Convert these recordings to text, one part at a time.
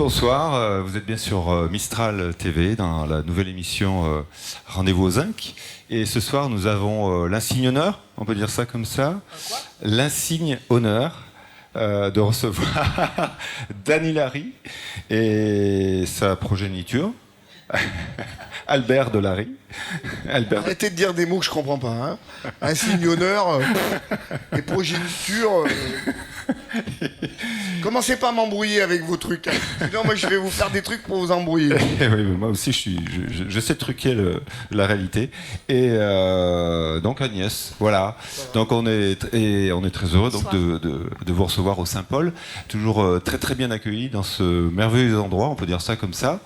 bonsoir. Vous êtes bien sur Mistral TV dans la nouvelle émission Rendez-vous aux Zinc. Et ce soir, nous avons l'insigne honneur, on peut dire ça comme ça, l'insigne honneur de recevoir Dany Larry et sa progéniture, Albert de Larry. Albert. Arrêtez de dire des mots que je comprends pas. Hein. Insigne honneur et progéniture. Commencez pas à m'embrouiller avec vos trucs. Hein. Sinon, moi, je vais vous faire des trucs pour vous embrouiller. Oui, moi aussi, je sais truquer la réalité. Et donc Agnès, voilà. Donc on est très heureux donc, de vous recevoir au Saint-Paul. Toujours très très bien accueillis dans ce merveilleux endroit, on peut dire ça comme ça.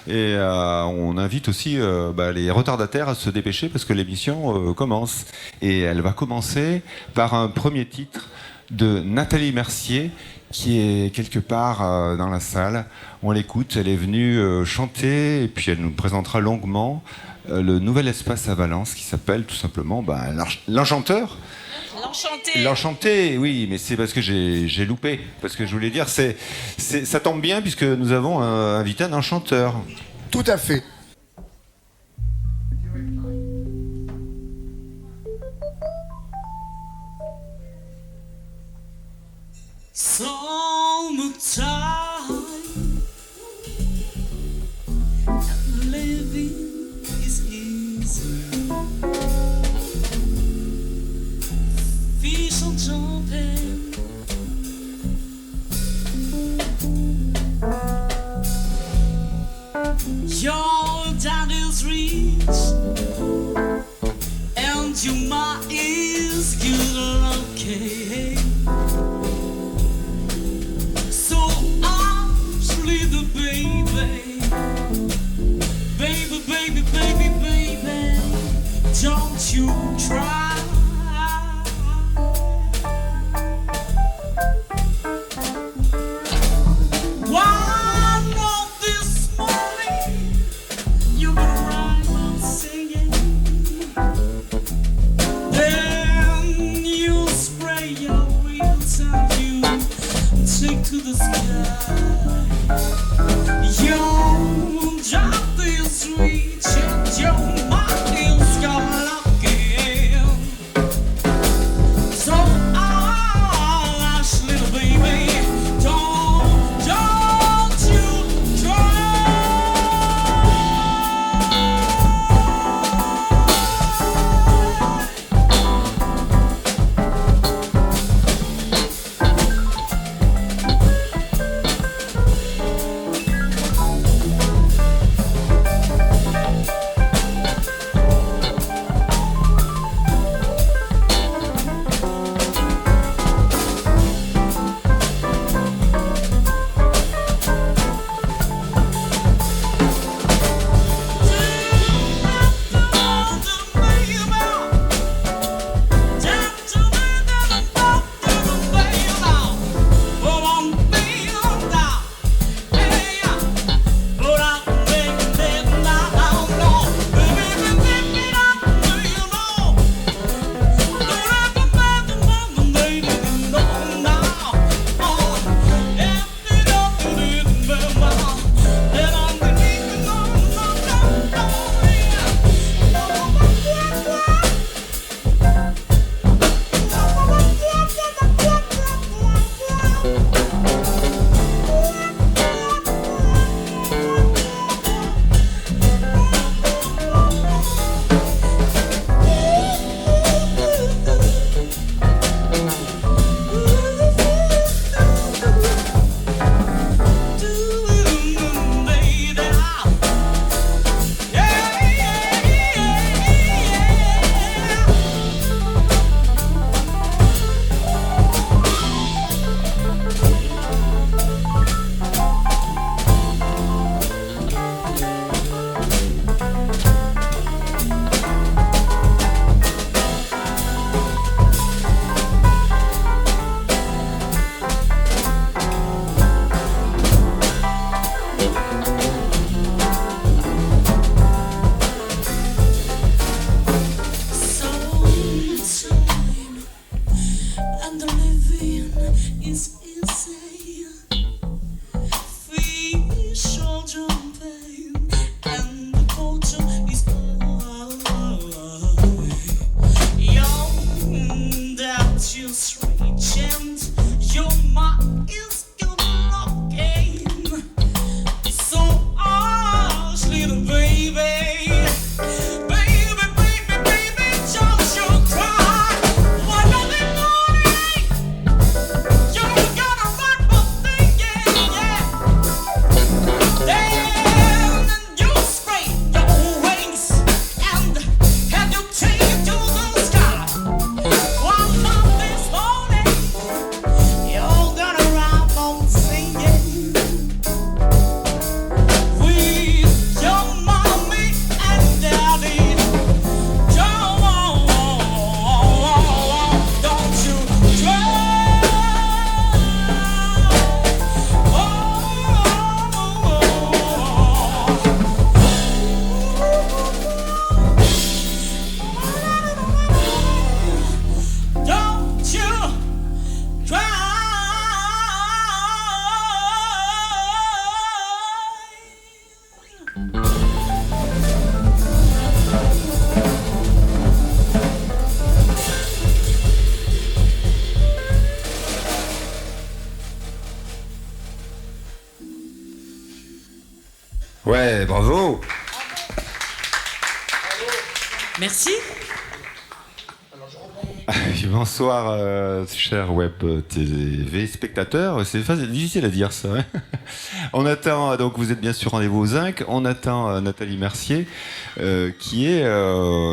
Et on invite aussi les retardataires à se dépêcher parce que l'émission commence. Et elle va commencer par un premier titre de Nathalie Mercier qui est quelque part dans la salle. On l'écoute, elle est venue chanter et puis elle nous présentera longuement le nouvel espace à Valence qui s'appelle tout simplement l'Enchanteur. L'Enchanté, oui, mais c'est parce que j'ai loupé. Parce que je voulais dire, ça tombe bien puisque nous avons invité un enchanteur. Tout à fait. Summertime and living is easy. Fish are jumping. Your daddy's rich and your ma is good looking. Baby, don't you try. One of this morning, you're gonna rhyme on singing. Then you spray your wheels and you take to the sky. Your job is reaching, your mind is gone again. So hush, little baby, don't you try. Ouais, bravo. Merci. Bonsoir, chers web TV spectateurs. C'est difficile à dire ça. Hein. On attend, donc vous êtes bien sûr rendez-vous au Zinc. On attend Nathalie Mercier, qui est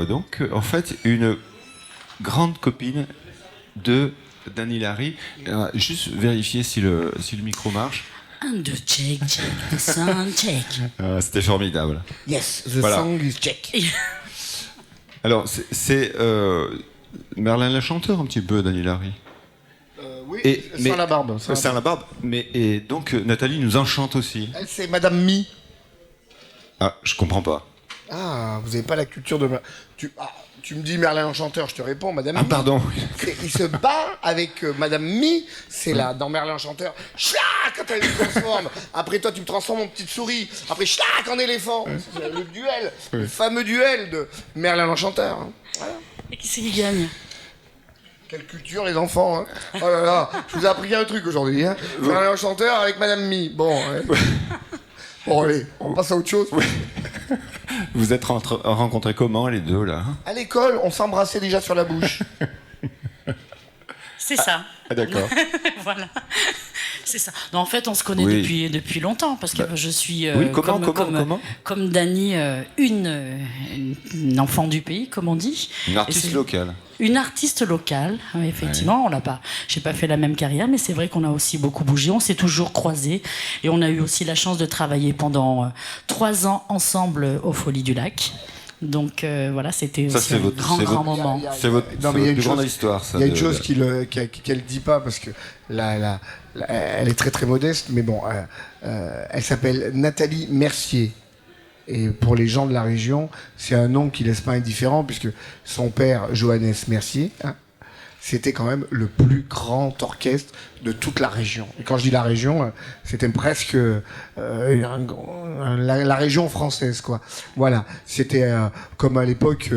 donc en fait une grande copine de Dany Larry. Juste vérifier si le micro marche. 1, 2, check, the sound, check. C'était formidable. Yes, the Voilà. song is check. Alors, c'est Merlin le chanteur un petit peu, Dany Larry. Oui, mais- sans la barbe. C'est la barbe. Et donc, Nathalie nous enchante aussi. Elle, c'est Madame Mi. Ah, je comprends pas. Ah, vous n'avez pas la culture de... Tu me dis Merlin Enchanteur, je te réponds, Madame Ah, Mi. pardon. Il se bat avec Madame Mi, c'est là, dans Merlin Enchanteur. Chlac, quand elle se transforme. Après, toi, tu me transformes en petite souris. Après, chlac, en éléphant. C'est le duel, le fameux duel de Merlin l'Enchanteur. Hein. Voilà. Et qui c'est qui gagne? Quelle culture, les enfants. Hein. Oh là là, je vous ai appris un truc aujourd'hui. Hein. Merlin Enchanteur avec Madame Mi. Bon, ouais. Bon, allez, on passe à autre chose. Vous êtes rencontrés comment, les deux, là? À l'école, on s'embrassait déjà sur la bouche. C'est ça. Ah, d'accord. Voilà. C'est ça. Non, en fait, on se connaît Oui. depuis longtemps parce que je suis Oui, comment comme Dany, une enfant du pays, comme on dit. Une artiste Et c'est locale. Une artiste locale, oui, effectivement. On l'a pas. J'ai pas fait la même carrière, mais c'est vrai qu'on a aussi beaucoup bougé. On s'est toujours croisés et on a eu aussi la chance de travailler pendant 3 ans ensemble aux Folies du Lac. Donc voilà, c'était Ça, aussi c'est un votre- grand c'est votre- moment. C'est votre, Non, mais il y a une plus grande chose- histoire, ça. Il y a une de- chose qu'elle dit pas parce que elle est très très modeste, mais bon, elle s'appelle Nathalie Mercier. Et pour les gens de la région, c'est un nom qui laisse pas indifférent puisque son père, Johannes Mercier, hein, c'était quand même le plus grand orchestre de toute la région. Et quand je dis la région, c'était presque la région française, quoi. Voilà, c'était comme à l'époque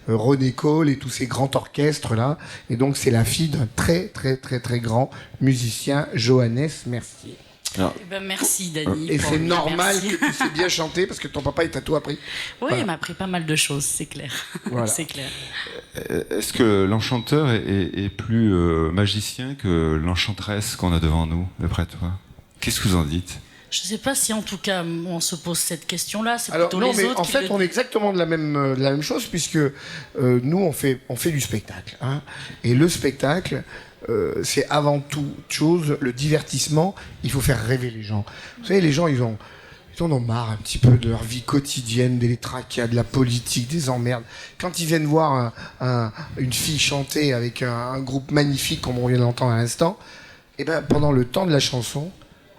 René Cole et tous ces grands orchestres là. Et donc c'est la fille d'un très très très très grand musicien, Johannes Mercier. Alors, Eh ben, merci Dany. Et pour c'est le normal merci. que tu sais bien chanter parce que ton papa il t'a tout appris. Oui, Voilà. il m'a appris pas mal de choses, c'est clair. Voilà. C'est clair. est-ce que l'enchanteur est plus magicien que l'enchanteresse qu'on a devant nous, d'après toi? Qu'est-ce que vous en dites? Je sais pas si en tout cas on se pose cette question-là. C'est Alors plutôt non, les mais autres en qui fait, le on est exactement de la même chose puisque nous on fait du spectacle, hein, et le spectacle c'est avant toute chose le divertissement. Il faut faire rêver les gens. Vous savez, les gens ils en ont marre un petit peu de leur vie quotidienne, des tracas, de la politique, des emmerdes. Quand ils viennent voir une fille chanter avec un groupe magnifique comme on vient d'entendre à l'instant, et ben pendant le temps de la chanson,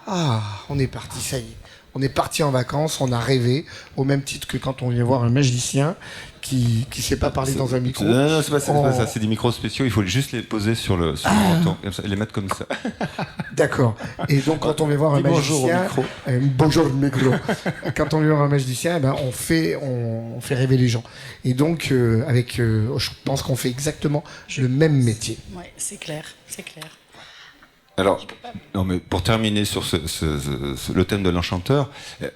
on est parti, ça y est. On est parti en vacances, on a rêvé, au même titre que quand on vient voir un magicien qui sait pas parler dans un micro. Non, c'est pas ça, c'est des micros spéciaux, il faut juste les poser sur le menton, comme ça, et les mettre comme ça. D'accord. Et donc quand on vient voir un Dis bonjour au magicien, micro. Bonjour le micro. Quand on vient voir un magicien, on fait rêver les gens. Et donc je pense qu'on fait exactement le même métier. Ouais, c'est clair, c'est clair. Alors, non, mais pour terminer sur le thème de l'enchanteur,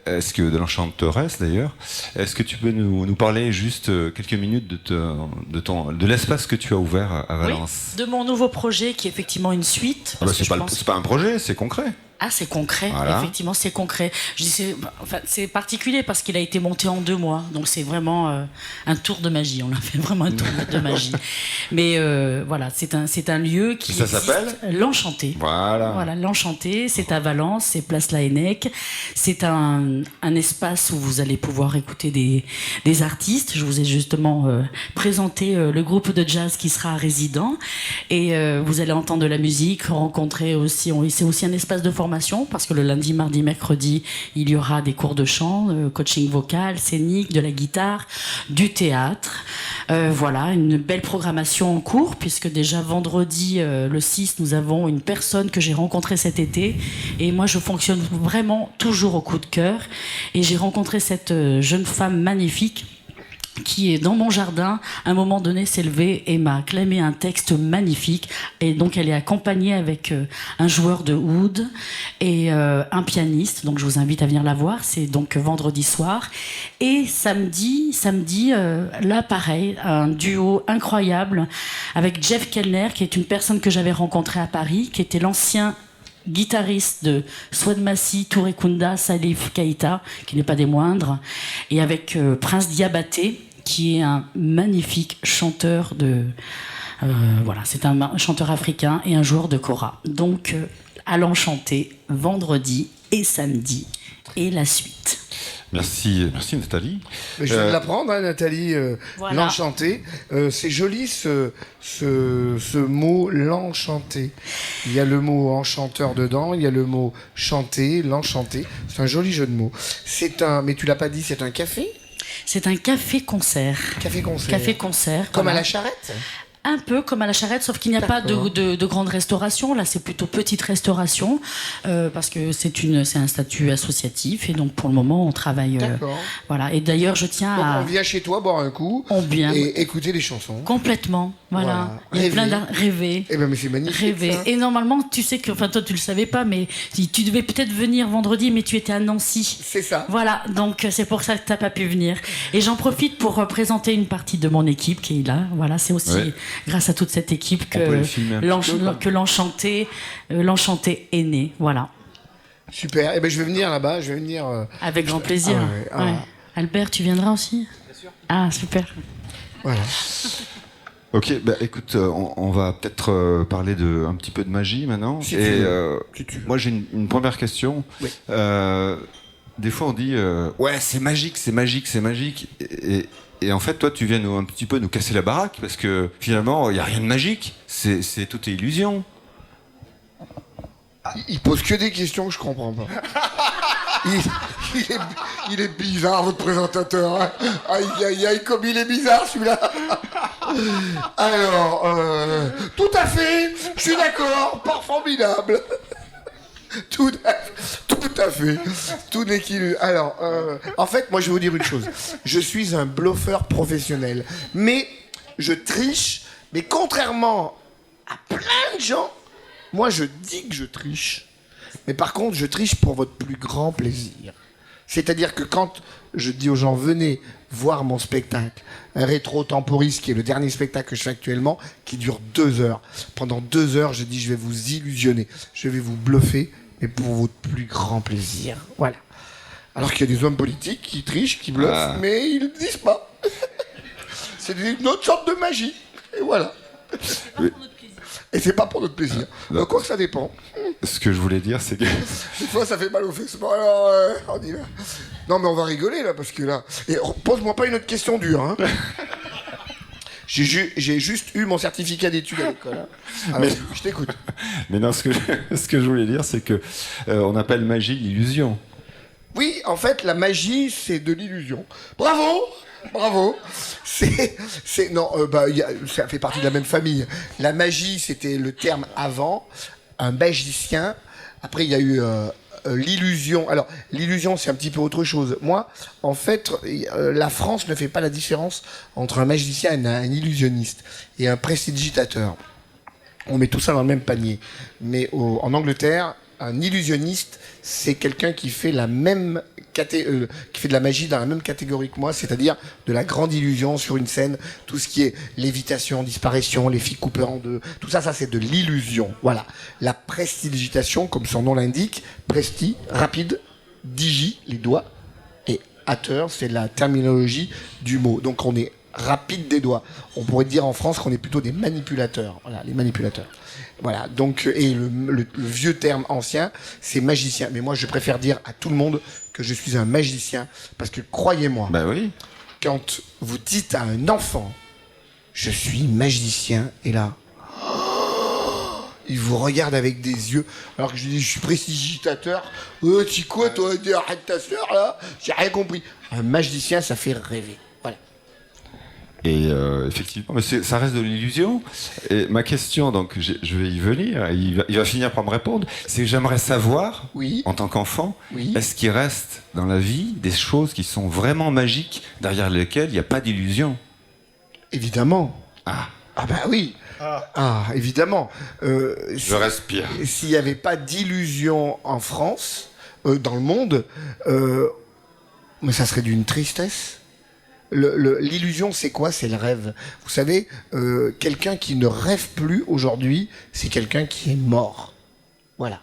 de l'enchanteresse d'ailleurs, est-ce que tu peux nous parler juste quelques minutes de l'espace que tu as ouvert à Valence? Oui, de mon nouveau projet qui est effectivement une suite. Ah bah, parce que je pense- c'est pas un projet, c'est concret. Ah, c'est concret, Voilà. effectivement, c'est concret. Je dis, c'est particulier parce qu'il a été monté en 2 mois, donc c'est vraiment un tour de magie. On a fait vraiment un tour de magie. Mais voilà, c'est un lieu qui Ça existe. s'appelle L'Enchanté. Voilà. Voilà, l'Enchanté, c'est à Valence, c'est place Laennec. C'est un espace où vous allez pouvoir écouter des artistes. Je vous ai justement présenté le groupe de jazz qui sera résident. Et vous allez entendre de la musique, rencontrer aussi. C'est aussi un espace de formation parce que le lundi, mardi, mercredi, il y aura des cours de chant, coaching vocal, scénique, de la guitare, du théâtre. Voilà, une belle programmation en cours puisque déjà vendredi, le 6, nous avons une personne que j'ai rencontrée cet été. Et moi, je fonctionne vraiment toujours au coup de cœur. Et j'ai rencontré cette jeune femme magnifique qui est dans mon jardin, à un moment donné s'est levée et m'a clamé un texte magnifique. Et donc elle est accompagnée avec un joueur de oud et un pianiste. Donc je vous invite à venir la voir. C'est donc vendredi soir. Et samedi, là pareil, un duo incroyable avec Jeff Kellner, qui est une personne que j'avais rencontrée à Paris, qui était l'ancien guitariste de Swad Massi, Touré Kunda, Salif Keïta, qui n'est pas des moindres, et avec Prince Diabaté, qui est un magnifique chanteur de... voilà, c'est un chanteur africain et un joueur de kora. Donc, à l'Enchanté, vendredi et samedi, et la suite. Merci Nathalie. Mais je viens de l'apprendre, hein, Nathalie, Voilà. l'Enchanté. C'est joli ce mot, l'Enchanté. Il y a le mot enchanteur dedans, il y a le mot chanter, l'Enchanté. C'est un joli jeu de mots. Mais tu l'as pas dit, c'est un café? C'est un café-concert. Café-concert. Café-concert. Comme voilà. à la Charrette? Un peu comme à la Charrette, sauf qu'il n'y a pas de grande restauration. Là, c'est plutôt petite restauration, parce que c'est un statut associatif, et donc pour le moment, on travaille. D'accord. Voilà. Et d'ailleurs, je tiens Donc, à. on vient chez toi boire un coup On vient. et écouter des chansons. Complètement. Voilà. Il y a Rêver. plein rêver. Eh ben, mais c'est magnifique. Rêver. ça. Et normalement, tu sais que, enfin, toi, tu le savais pas, mais tu devais peut-être venir vendredi, mais tu étais à Nancy. C'est ça. Voilà, donc c'est pour ça que t'as pas pu venir. Et j'en profite pour présenter une partie de mon équipe qui est là. Voilà, c'est aussi Ouais. grâce à toute cette équipe On peut le filmer un petit peu, quoi. que l'Enchanté est né. Voilà, Super. Eh ben, je vais venir là-bas. Je vais venir. avec grand plaisir. Ah ouais, ah Ouais. ouais. Albert, tu viendras aussi? Bien sûr. Ah, super. Voilà. Ok, bah écoute, on va peut-être parler un petit peu de magie maintenant. Si tu Et veux. Si tu veux. moi j'ai une première question. Oui. Des fois on dit ouais c'est magique, c'est magique, c'est magique. Et en fait toi tu viens un petit peu nous casser la baraque parce que finalement il n'y a rien de magique. C'est tout est illusion. Il pose que des questions que je comprends pas. Il est bizarre, votre présentateur. Hein. Aïe, aïe, aïe, comme il est bizarre, celui-là. Alors, tout à fait, je suis d'accord, pas formidable. Tout à fait. Tout n'est qu'illusion. Alors, en fait, moi, je vais vous dire une chose. Je suis un bluffeur professionnel. Mais je triche, mais contrairement à plein de gens, moi, je dis que je triche. Mais par contre, je triche pour votre plus grand plaisir. C'est-à-dire que quand je dis aux gens, venez voir mon spectacle, Rétro Temporis, qui est le dernier spectacle que je fais actuellement, qui dure 2 heures. Pendant 2 heures, je dis, je vais vous illusionner, je vais vous bluffer, mais pour votre plus grand plaisir. Voilà. Alors qu'il y a des hommes politiques qui trichent, qui bluffent, mais ils ne le disent pas. C'est une autre sorte de magie. Et voilà. Et c'est pas pour notre plaisir. Donc, quoi que ça dépend. Ce que je voulais dire c'est que Des fois, ça fait mal aux fesses. Bon, alors, on y va. Non, mais on va rigoler, là, parce que là... Et pose-moi pas une autre question dure, hein. J'ai juste eu mon certificat d'études à l'école. Hein. Alors, je t'écoute. mais non ce que je voulais dire c'est que on appelle magie l'illusion. Oui, en fait, la magie, c'est de l'illusion. Bravo. Bravo. Ça fait partie de la même famille. La magie, c'était le terme avant. Un magicien. Après, il y a eu l'illusion. Alors, l'illusion, c'est un petit peu autre chose. Moi, en fait, la France ne fait pas la différence entre un magicien et un illusionniste et un prestidigitateur. On met tout ça dans le même panier. Mais en Angleterre, un illusionniste, c'est quelqu'un qui fait qui fait de la magie dans la même catégorie que moi, c'est-à-dire de la grande illusion sur une scène, tout ce qui est lévitation, disparition, les filles coupées en deux, tout ça, c'est de l'illusion. Voilà. La prestidigitation, comme son nom l'indique, presti, rapide, digi, les doigts, et ateur, c'est la terminologie du mot. Donc on est rapide des doigts. On pourrait dire en France qu'on est plutôt des manipulateurs. Voilà, les manipulateurs. Voilà, donc, et le vieux terme ancien, c'est magicien. Mais moi, je préfère dire à tout le monde que je suis un magicien, parce que croyez-moi, Bah oui. quand vous dites à un enfant, je suis magicien, et là, il vous regarde avec des yeux, alors que je dis, je suis prestidigitateur. Tu quoi, toi, arrête ta soeur, là, j'ai rien compris. Un magicien, ça fait rêver. Voilà. Et effectivement, mais ça reste de l'illusion. Et ma question, donc, je vais y venir, il va finir par me répondre, c'est que j'aimerais savoir, Oui. en tant qu'enfant, Oui. est-ce qu'il reste dans la vie des choses qui sont vraiment magiques, derrière lesquelles il n'y a pas d'illusion? Évidemment. Ah, Ah bah oui. Ah, évidemment. je respire. S'il n'y avait pas d'illusion en France, dans le monde, mais ça serait d'une tristesse. L'illusion, c'est quoi? C'est le rêve. Vous savez, quelqu'un qui ne rêve plus aujourd'hui, c'est quelqu'un qui est mort. Voilà.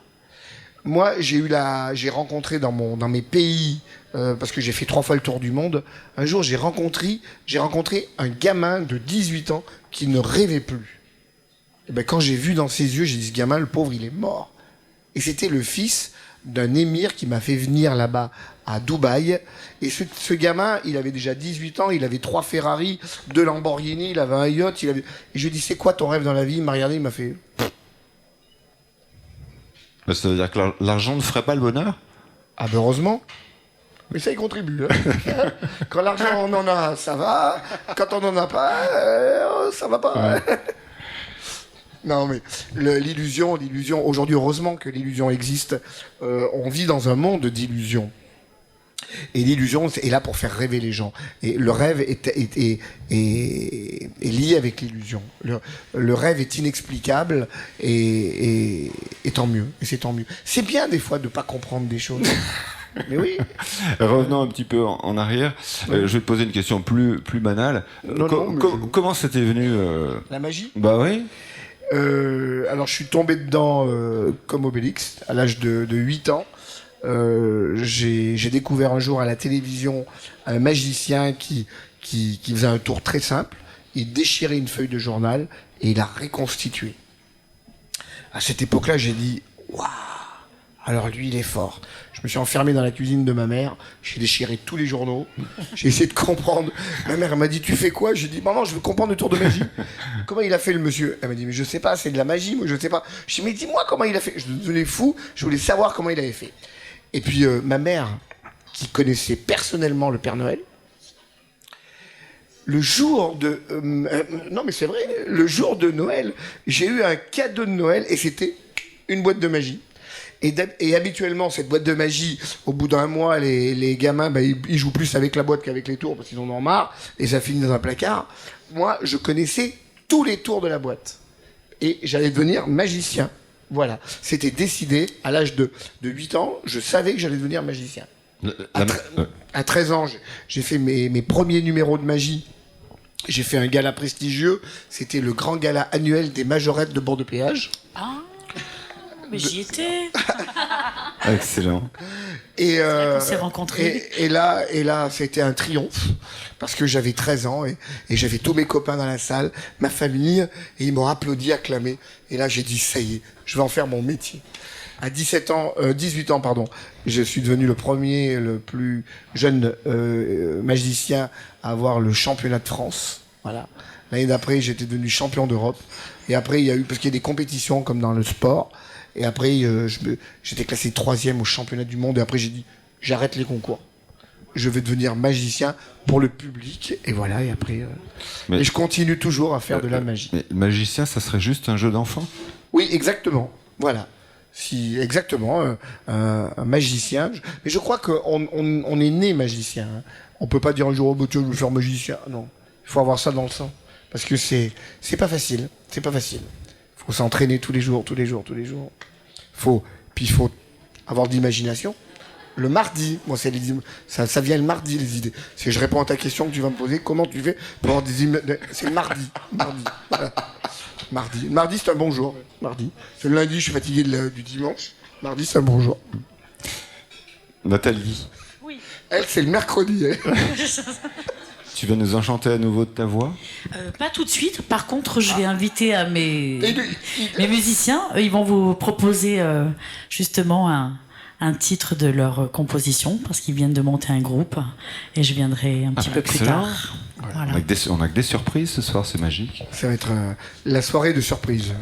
Moi, j'ai rencontré dans mes pays, parce que j'ai fait 3 fois le tour du monde. Un jour, j'ai rencontré un gamin de 18 ans qui ne rêvait plus. Et ben, quand j'ai vu dans ses yeux, j'ai dit, ce gamin, le pauvre, il est mort. Et c'était le fils d'un émir qui m'a fait venir là-bas à Dubaï. Et ce gamin, il avait déjà 18 ans, il avait 3 Ferrari, 2 Lamborghini, il avait un yacht. Et je lui ai dit, c'est quoi ton rêve dans la vie? Il m'a regardé, il m'a fait... Ben, ça veut dire que l'argent ne ferait pas le bonheur? Ah ben heureusement. Mais ça y contribue. Hein. Quand l'argent, on en a, ça va. Quand on n'en a pas, ça va pas. Ouais. Non, mais l'illusion, aujourd'hui, heureusement que l'illusion existe. On vit dans un monde d'illusions. Et l'illusion est là pour faire rêver les gens. Et le rêve est lié avec l'illusion. Le rêve est inexplicable et tant mieux. Et c'est tant mieux. C'est bien des fois de pas comprendre des choses. Mais oui. Revenons un petit peu en arrière. Je vais te poser une question plus banale. Comment c'était venu La magie. Bah oui. Alors je suis tombé dedans comme Obélix à l'âge de 8 ans. J'ai découvert un jour à la télévision un magicien qui faisait un tour très simple. Il déchirait une feuille de journal et il a reconstitué. À cette époque-là, j'ai dit waouh. Alors lui, il est fort. Je me suis enfermé dans la cuisine de ma mère. J'ai déchiré tous les journaux. J'ai essayé de comprendre. Ma mère, elle m'a dit, tu fais quoi? J'ai dit, maman, je veux comprendre le tour de magie. Comment il a fait le monsieur? Elle m'a dit, mais je sais pas, c'est de la magie, moi je sais pas. Je dis, mais dis-moi comment il a fait. Je devenais fou. Je voulais savoir comment il avait fait. Et puis ma mère, qui connaissait personnellement le Père Noël, le jour de... non mais c'est vrai, le jour de Noël, j'ai eu un cadeau de Noël et c'était une boîte de magie. Et habituellement, cette boîte de magie, au bout d'un mois, les gamins, bah, ils jouent plus avec la boîte qu'avec les tours parce qu'ils en ont marre et ça finit dans un placard. Moi, je connaissais tous les tours de la boîte et j'allais devenir magicien. Voilà, c'était décidé à l'âge de 8 ans, je savais que j'allais devenir magicien. À 13 ans, j'ai fait mes premiers numéros de magie. J'ai fait un gala prestigieux, c'était le grand gala annuel des majorettes de Bordeaux-Péage. Ah, mais j'y étais. Excellent. Et On s'est rencontrés. Et là, c'était un triomphe parce que j'avais 13 ans et j'avais tous mes copains dans la salle, ma famille, et ils m'ont applaudi, acclamé. Et là, j'ai dit ça y est, je vais en faire mon métier. À 18 ans, pardon, je suis devenu le plus jeune magicien à avoir le championnat de France. Voilà. L'année d'après, j'étais devenu champion d'Europe. Et après, il y a eu, parce qu'il y a des compétitions comme dans le sport. Et après, j'étais classé 3e au championnat du monde. Et après, j'ai dit, j'arrête les concours. Je vais devenir magicien pour le public. Et voilà, et après... et je continue toujours à faire de la magie. Mais le magicien, ça serait juste un jeu d'enfant? Oui, exactement. Voilà. Exactement, un magicien. Mais je crois qu'on est né magicien. Hein. On peut pas dire un jour, oh, tiens, je vais faire magicien. Non. Il faut avoir ça dans le sang. Parce que c'est pas facile. C'est pas facile. Il faut s'entraîner tous les jours. Puis il faut avoir de l'imagination. Le mardi, moi ça vient le mardi les idées. Si je réponds à ta question que tu vas me poser, comment tu fais pour avoir des images? C'est le mardi. Voilà. Mardi c'est un bon jour. Mardi. C'est le lundi, je suis fatigué du dimanche. Mardi c'est un bon jour. Nathalie. Oui. Elle c'est le mercredi. Tu vas nous enchanter à nouveau de ta voix? Pas tout de suite. Par contre, je vais inviter à mes musiciens. Ils vont vous proposer justement un titre de leur composition parce qu'ils viennent de monter un groupe et je viendrai un petit peu plus tard. Voilà. On a que des surprises ce soir, c'est magique. Ça va être la soirée de surprise.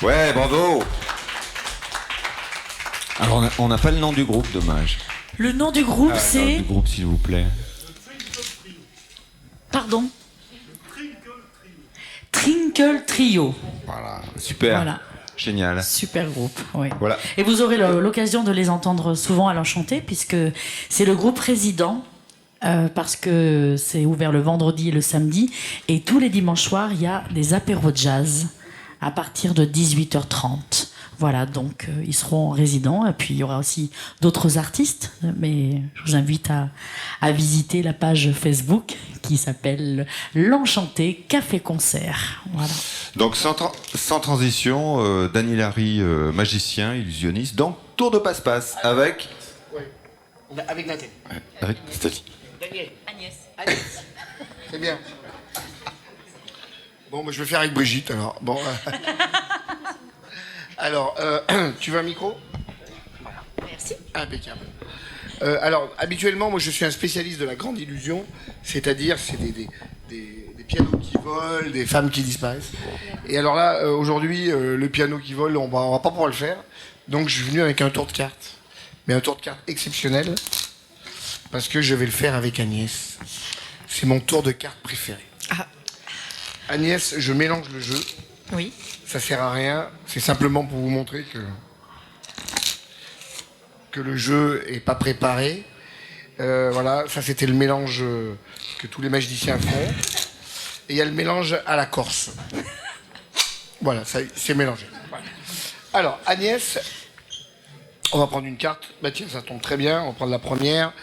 Ouais, bravo. Alors, on n'a pas le nom du groupe, dommage. Le nom du groupe, Le nom c'est... du groupe, s'il vous plaît. Pardon. Trinkle Trio. Voilà, super. Voilà. Génial. Super groupe, oui. Voilà. Et vous aurez l'occasion de les entendre souvent à l'Enchanté, puisque c'est le groupe résident, parce que c'est ouvert le vendredi et le samedi, et tous les dimanches soirs, il y a des apéros jazz à partir de 18h30. Voilà, donc ils seront résidents, et puis il y aura aussi d'autres artistes, mais je vous invite à visiter la page Facebook qui s'appelle l'Enchanté Café Concert. Voilà. Donc, sans transition, Dany Larry, magicien, illusionniste. Donc, tour de passe-passe avec... Avec Nathalie. Avec Nathalie. Daniel. Agnès. C'est bien. Bon, moi, je vais faire avec Brigitte, alors. Bon. Alors, tu veux un micro? Voilà. Merci. Impeccable. Alors, habituellement, moi, je suis un spécialiste de la grande illusion, c'est-à-dire, c'est des pianos qui volent, des femmes qui disparaissent. Et alors là, aujourd'hui, le piano qui vole, on va pas pouvoir le faire. Donc, je suis venu avec un tour de cartes. Mais un tour de cartes exceptionnel, parce que je vais le faire avec Agnès. C'est mon tour de cartes préféré. Ah. Agnès, je mélange le jeu. Oui. Ça sert à rien, c'est simplement pour vous montrer que le jeu est pas préparé. Voilà, ça c'était le mélange que tous les magiciens font. Et il y a le mélange à la Corse. Voilà, ça c'est mélangé. Voilà. Alors, Agnès, on va prendre une carte. Bah tiens, ça tombe très bien, on va prendre la première.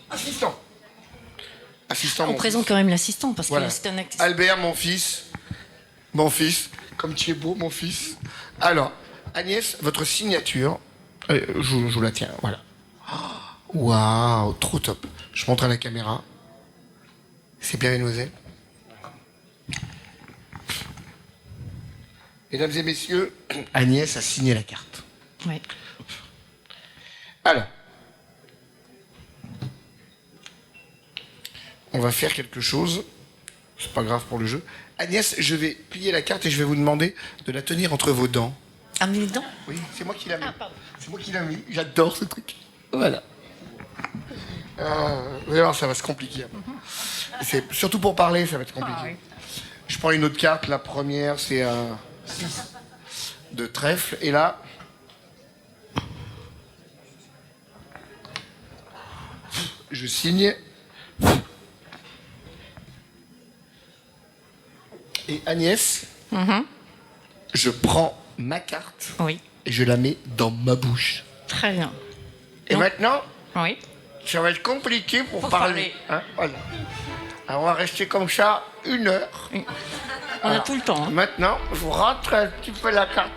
Assistant. Assistant. On présente quand même l'assistant parce Voilà. que c'est un acte. Albert, mon fils, comme tu es beau, mon fils. Alors, Agnès, votre signature, je vous la tiens, voilà. Waouh, trop top. Je montre à la caméra. C'est bien, mademoiselle. Mesdames et messieurs, Agnès a signé la carte. Ouais. Alors, on va faire quelque chose. C'est pas grave pour le jeu. Agnès, je vais plier la carte et je vais vous demander de la tenir entre vos dents. Ah, mais les dents. Oui, c'est moi qui l'ai mis. Ah, pardon. C'est moi qui l'ai mis. J'adore ce truc. Voilà. Vous allez voir, ça va se compliquer. C'est surtout pour parler, ça va être compliqué. Ah, oui. Je prends une autre carte. La première, c'est un 6 de trèfle. Et là, je signe. Et Agnès, je prends ma carte Oui. et je la mets dans ma bouche. Très bien. Et Donc- maintenant, Oui. ça va être compliqué pour Pour parler. Hein, voilà. Alors on va rester comme ça 1 heure. On a tout le temps. Hein. Maintenant, je vous rentre un petit peu la carte.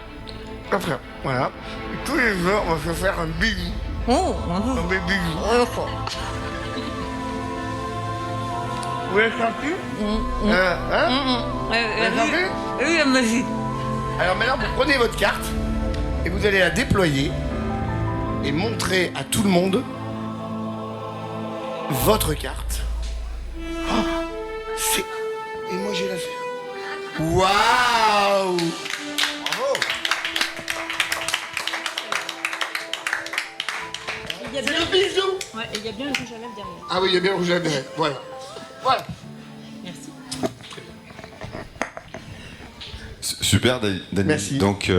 Après, voilà. Et tous les jours, on va se faire un bisou. Oh, Un bébé bisou. oh. Vous l'avez senti hein Vous l'avez senti Oui, la magie. Alors maintenant, vous prenez votre carte et vous allez la déployer et montrer à tout le monde votre carte. Oh, c'est... Et moi, j'ai la faire. Waouh! Bravo! Il y a C'est bien, le bisou! ouais, et il y a bien le rouge à lèvres derrière. Ah oui, il y a bien le rouge à lèvres. Voilà. Voilà. Merci. Super, Dany. Merci. Donc,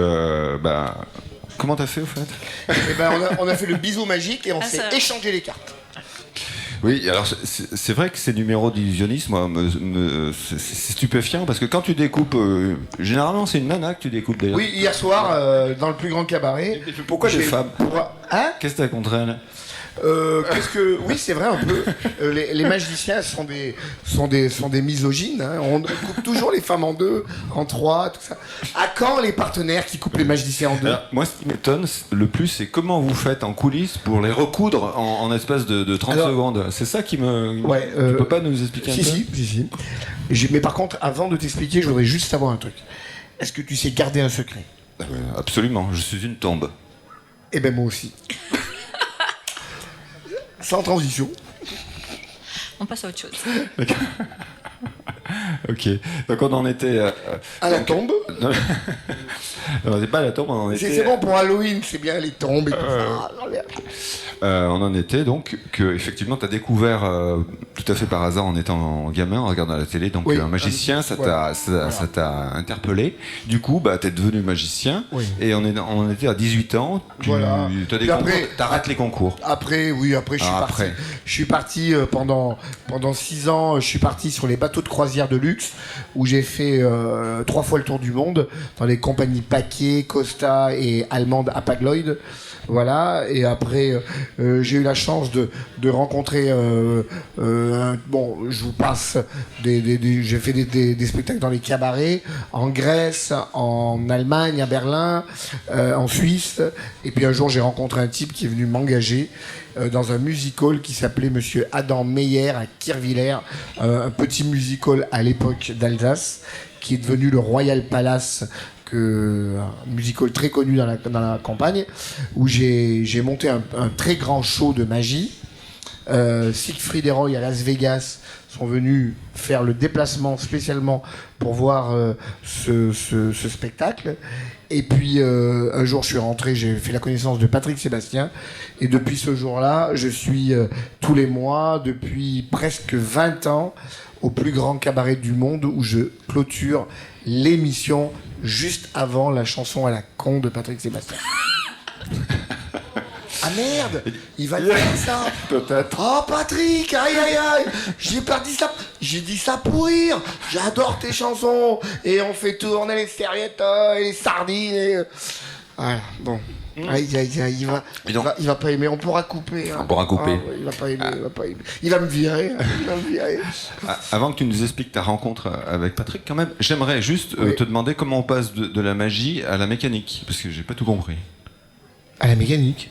comment t'as fait, au fait? Eh ben, on a fait le bisou magique et on Ah, s'est ça- échangé les cartes. Oui, alors c'est vrai que ces numéros d'illusionnisme, moi, c'est stupéfiant parce que quand tu découpes, généralement c'est une nana que tu découpes d'ailleurs. Oui, hier soir, dans le plus grand cabaret. Pourquoi les j'ai- femmes? Hein? Qu'est-ce que t'as contre elles? Qu'est-ce que... Oui, c'est vrai un peu. Les magiciens sont des misogynes. Hein. On coupe toujours les femmes en 2, en 3, tout ça. À quand les partenaires qui coupent les magiciens en 2? Alors, moi, ce qui m'étonne le plus, c'est comment vous faites en coulisses pour les recoudre en espace de 30 Alors- secondes. C'est ça qui me... Ouais, Tu peux pas nous expliquer un Si, peu? si. Mais par contre, avant de t'expliquer, je voudrais juste savoir un truc. Est-ce que tu sais garder un secret? Absolument, je suis une tombe. Eh ben moi aussi. Sans transition. On passe à autre chose. Ok. Donc on en était. À la tombe. Non, on n'était pas à la tombe, on en était. C'est bon pour Halloween, c'est bien les tombes et tout ça. On en était donc que effectivement tu as découvert tout à fait par hasard en étant gamin en regardant la télé donc Oui, un magicien ça voilà. t'a interpellé. Du coup tu es devenu magicien Oui. et on était à 18 ans, tu Voilà. as des Puis concours, après- t'arrêtes les concours. Après, oui, après, je suis parti pendant 6 ans, je suis parti sur les bateaux de croisière de luxe, où j'ai fait 3 fois le tour du monde, dans les compagnies Paquet, Costa et allemandes Hapag-Lloyd. Voilà, et après, j'ai eu la chance de rencontrer, bon, je vous passe, j'ai fait des spectacles dans les cabarets, en Grèce, en Allemagne, à Berlin, en Suisse, et puis un jour j'ai rencontré un type qui est venu m'engager dans un music-hall qui s'appelait Monsieur Adam Meyer à Kirchwiller, un petit music-hall à l'époque d'Alsace, qui est devenu le Royal Palace, un musical très connu dans la campagne, où j'ai monté un très grand show de magie. Siegfried et Roy à Las Vegas sont venus faire le déplacement spécialement pour voir ce spectacle. Et puis un jour je suis rentré, j'ai fait la connaissance de Patrick Sébastien, et depuis ce jour-là, je suis tous les mois, depuis presque 20 ans, au plus grand cabaret du monde, où je clôture l'émission juste avant la chanson à la con de Patrick Sébastien. Ah merde, il va dire ça. Peut-être. Oh Patrick, aïe aïe aïe, j'ai dit ça pour rire. J'adore tes chansons et on fait tourner les serviettes et les sardines. Voilà, bon. Aïe aïe aïe, il va pas aimer. On pourra couper. Hein. On pourra couper. Ah, ouais, il va pas aimer, il va pas aimer. Il va me virer. Avant que tu nous expliques ta rencontre avec Patrick, quand même, j'aimerais juste Oui. te demander comment on passe de la magie à la mécanique, parce que j'ai pas tout compris. À la mécanique.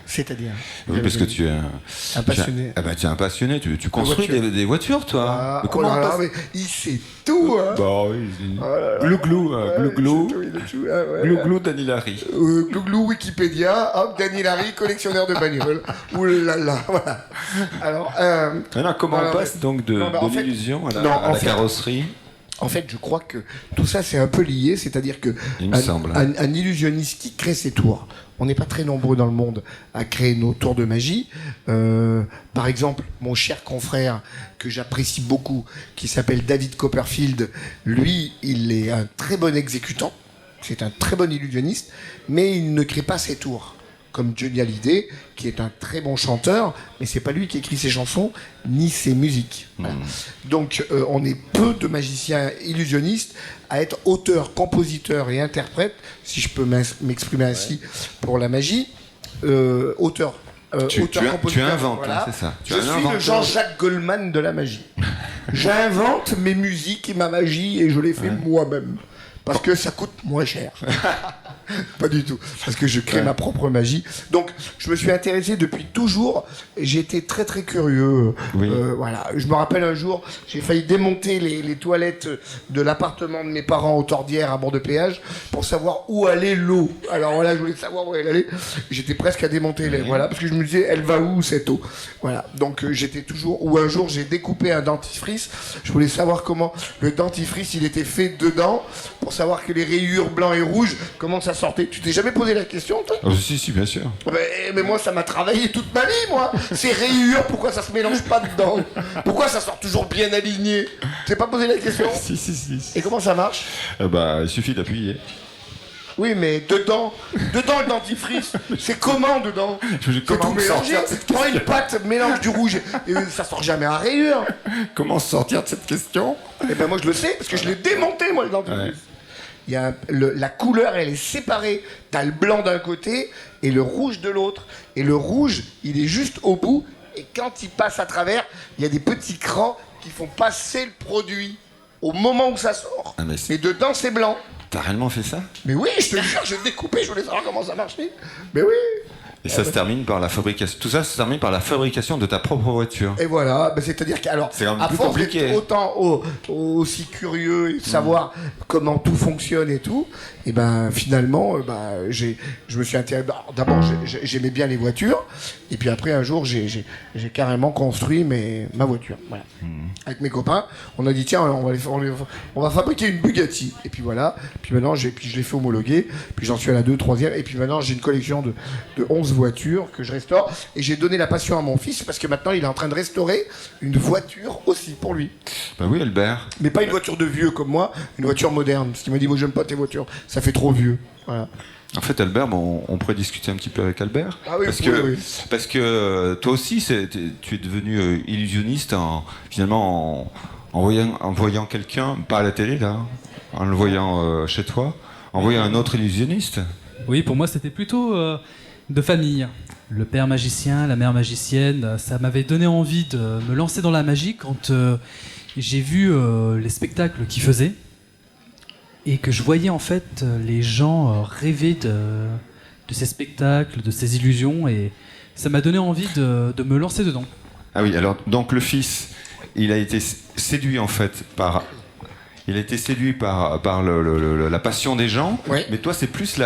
C'est-à-dire. Oui, parce que tu es Un passionné. Tu es un passionné, tu construis des voitures, toi. Ah, Mais comment oh là on là, passe mais il sait tout, hein. Bah oui, Oh là là. glou-glou, glou-glou, Il sait tout, il sait tout. Ah, ouais. glou-glou, Dany Larry. Glouglou Wikipédia, hop, Dany Larry, collectionneur de bagnoles. Ouh là là, voilà. Alors, Alors, comment voilà, on passe donc de en fait- l'illusion à la, non, à en la fait- carrosserie? en fait, je crois que tout ça, c'est un peu lié, c'est-à-dire que Il me semble. un illusionniste qui crée ses tours, on n'est pas très nombreux dans le monde à créer nos tours de magie. Par exemple, mon cher confrère, que j'apprécie beaucoup, qui s'appelle David Copperfield, lui, il est un très bon exécutant, c'est un très bon illusionniste, mais il ne crée pas ses tours. Comme Johnny Hallyday, qui est un très bon chanteur, mais c'est pas lui qui écrit ses chansons, ni ses musiques. Voilà. Donc, on est peu de magiciens illusionnistes à être auteur, compositeur et interprète, si je peux m'exprimer ainsi pour la magie. Auteur, Tu compositeur, inventes, voilà. hein, c'est ça. Tu Je es un suis inventeur. le Jean-Jacques Goldman de la magie. J'invente mes musiques et ma magie et je les fais moi-même. Parce que ça coûte moins cher. Pas du tout. Parce que je crée ma propre magie. Donc, je me suis intéressé depuis toujours. J'ai été très très curieux. Oui. Voilà. Je me rappelle un jour, j'ai failli démonter les toilettes de l'appartement de mes parents au Tordière à bord de péage pour savoir où allait l'eau. Alors voilà, je voulais savoir où elle allait. J'étais presque à démonter voilà, parce que je me disais, elle va où cette eau? Voilà. Donc j'étais toujours. Ou un jour, j'ai découpé un dentifrice. Je voulais savoir comment le dentifrice il était fait dedans pour savoir que les rayures blancs et rouges, comment ça sortait. Tu t'es jamais posé la question, toi? Oh, si, bien sûr. Mais moi, ça m'a travaillé toute ma vie, moi. Ces rayures, pourquoi ça se mélange pas dedans? Pourquoi ça sort toujours bien aligné? Tu t'es pas posé la question? Si. Et comment ça marche? Il suffit d'appuyer. Oui, mais dedans le dentifrice, c'est comment dedans? C'est Comment tout mélangé. sortir de cette Prends une pâte, mélange du rouge, et ça sort jamais à rayures. Comment sortir de cette question? Eh ben moi, je le sais, parce que je l'ai démonté, moi, le dentifrice. Ouais. Il y a la couleur, elle est séparée. T'as le blanc d'un côté et le rouge de l'autre. Et le rouge, il est juste au bout. Et quand il passe à travers, il y a des petits crans qui font passer le produit au moment où ça sort. Ah, mais Et dedans, c'est blanc. T'as réellement fait ça? Mais oui, je te jure, j'ai découpé, je voulais savoir comment ça marchait. Mais oui. Et ça se termine par la fabrication. Tout ça se termine par la fabrication de ta propre voiture. Et voilà, ben, c'est-à-dire qu'à C'est quand même à plus force d'être compliqué. autant aussi curieux et de savoir comment tout fonctionne et tout, et ben finalement, je me suis intéressé. D'abord, j'aimais bien les voitures, et puis après un jour, j'ai carrément construit ma voiture. Voilà. Avec mes copains, on a dit tiens, on va fabriquer une Bugatti. Et puis voilà. Puis maintenant, je l'ai fait homologuer. Puis j'en suis à la 2, 3e. Et puis maintenant, j'ai une collection de 11 voitures que je restaure. Et j'ai donné la passion à mon fils parce que maintenant, il est en train de restaurer une voiture aussi pour lui. Bah oui, Albert. Mais pas une voiture de vieux comme moi, une voiture moderne. Parce qu'il m'a dit moi, j'aime pas tes voitures. Ça fait trop vieux. Voilà. En fait, Albert, on pourrait discuter un petit peu avec Albert. Ah oui, parce que toi aussi, tu es devenu illusionniste finalement en voyant quelqu'un, pas à la télé là, en le voyant chez toi, en voyant un autre illusionniste. Oui, pour moi, c'était plutôt de famille. Le père magicien, la mère magicienne, ça m'avait donné envie de me lancer dans la magie quand j'ai vu les spectacles qu'ils faisaient et que je voyais en fait les gens rêver de ces spectacles, de ces illusions, et ça m'a donné envie de me lancer dedans. Ah oui, alors donc le fils, il a été séduit en fait par la passion des gens, Ouais. mais toi c'est plus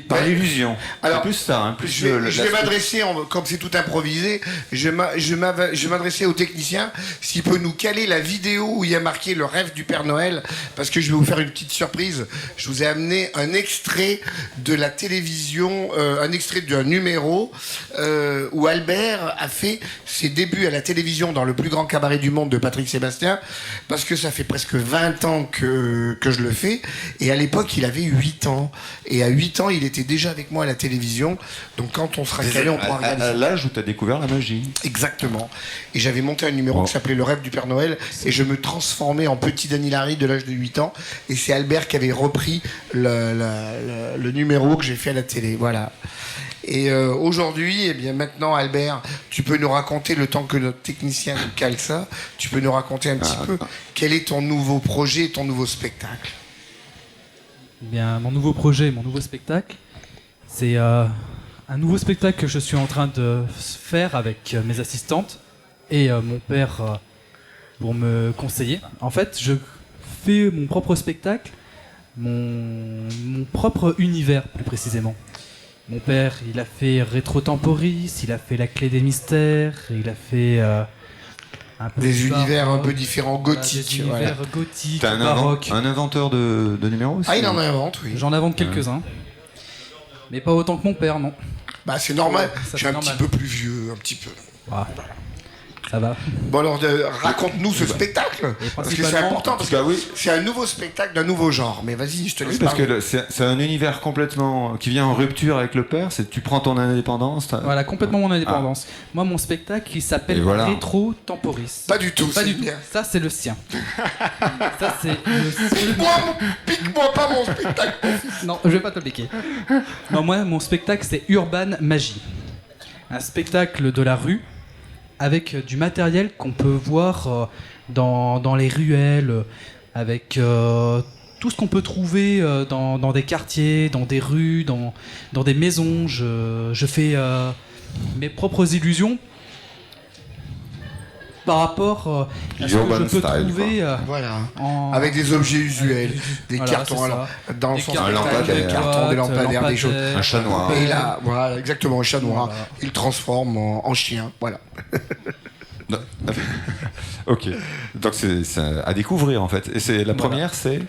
par l'illusion. Alors, c'est plus ça, hein, plus Je vais m'adresser, comme c'est tout improvisé, je vais m'adresser au technicien s'il peut nous caler la vidéo où il y a marqué le rêve du Père Noël, parce que je vais vous faire une petite surprise. Je vous ai amené un extrait de la télévision, un extrait d'un numéro où Albert a fait ses débuts à la télévision dans le plus grand cabaret du monde de Patrick Sébastien, parce que ça fait presque 20 ans que je le fais, et à l'époque il avait 8 ans, et à 8 ans il était déjà avec moi à la télévision, donc quand on sera calé on pourra regarder à ça. l'âge où tu as découvert la magie. Exactement. Et j'avais monté un numéro qui s'appelait Le rêve du Père Noël, et je me transformais en petit Dany Larry de l'âge de 8 ans, et c'est Albert qui avait repris le numéro que j'ai fait à la télé. Voilà. Et aujourd'hui, eh bien maintenant, Albert, tu peux nous raconter, le temps que notre technicien nous cale ça, tu peux nous raconter un petit peu quel est ton nouveau projet, ton nouveau spectacle. Eh bien, mon nouveau projet, mon nouveau spectacle, c'est un nouveau spectacle que je suis en train de faire avec mes assistantes et mon père pour me conseiller. En fait, je fais mon propre spectacle, mon propre univers plus précisément. Mon père, il a fait Rétro Temporis, il a fait La Clé des Mystères, il a fait un peu Des de univers un baroque, peu différents, voilà, gothiques. des Voilà. univers gothiques, T'as baroques. un inventeur de numéros aussi. Ah, il en invente, oui. J'en invente quelques-uns. Mais pas autant que mon père, non. Bah, c'est normal, Ça, je suis c'est un normal. petit peu plus vieux, un petit peu. Ah, ça va. Bon alors, raconte-nous ce spectacle, parce que c'est principalement, important, parce que bah oui. c'est un nouveau spectacle d'un nouveau genre. Mais vas-y, je te laisse Oui, parce parler. que c'est un univers complètement qui vient en rupture avec le père. C'est tu prends ton indépendance. Voilà, complètement mon indépendance. Moi, mon spectacle, il s'appelle Et voilà. Rétro Temporis. Pas du tout, Pas c'est du tout. bien. Ça, c'est le sien. Ça, c'est le Pique-moi pas mon spectacle. Non, je vais pas te le piquer. Non, moi, mon spectacle, c'est Urban Magie. Un spectacle de la rue avec du matériel qu'on peut voir dans les ruelles, avec tout ce qu'on peut trouver dans des quartiers, dans des rues, dans des maisons. Je fais mes propres illusions par rapport à ce que Urban je peux style, trouver Voilà. en... Avec des objets usuels, Avec des voilà, cartons, c'est alors, ça. dans Des son cartons, spectacle, des des cartons, des lampadaires, des choses. Un chat noir. Et là, voilà, exactement, un chat noir, Voilà. il le transforme en chien, voilà. Non. Ok. Donc c'est à découvrir en fait. Et c'est la première, c'est.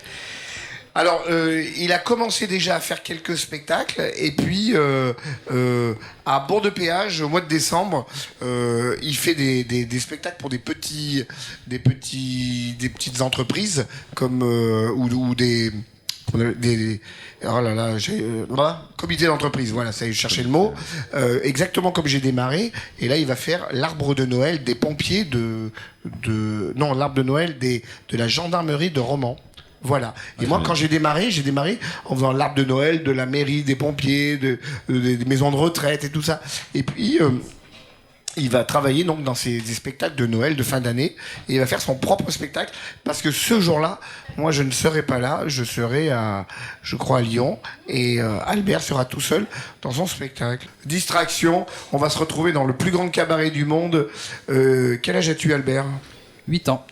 Alors, il a commencé déjà à faire quelques spectacles, et puis à Bourg-de-Péage, au mois de décembre, il fait des spectacles pour des petites entreprises, comme ou des oh là là, comité d'entreprise, voilà, ça, je cherchais le mot, exactement comme j'ai démarré. Et là, il va faire l'arbre de Noël des pompiers non, l'arbre de Noël de la gendarmerie de Romans. Voilà. Et moi, quand j'ai démarré en faisant l'arbre de Noël de la mairie, des pompiers, des maisons de retraite et tout ça. Et puis, il va travailler donc dans des spectacles de Noël de fin d'année et il va faire son propre spectacle parce que ce jour-là, moi je ne serai pas là, je serai je crois à Lyon et Albert sera tout seul dans son spectacle. Distraction, on va se retrouver dans le plus grand cabaret du monde. Quel âge as-tu Albert ? 8 ans.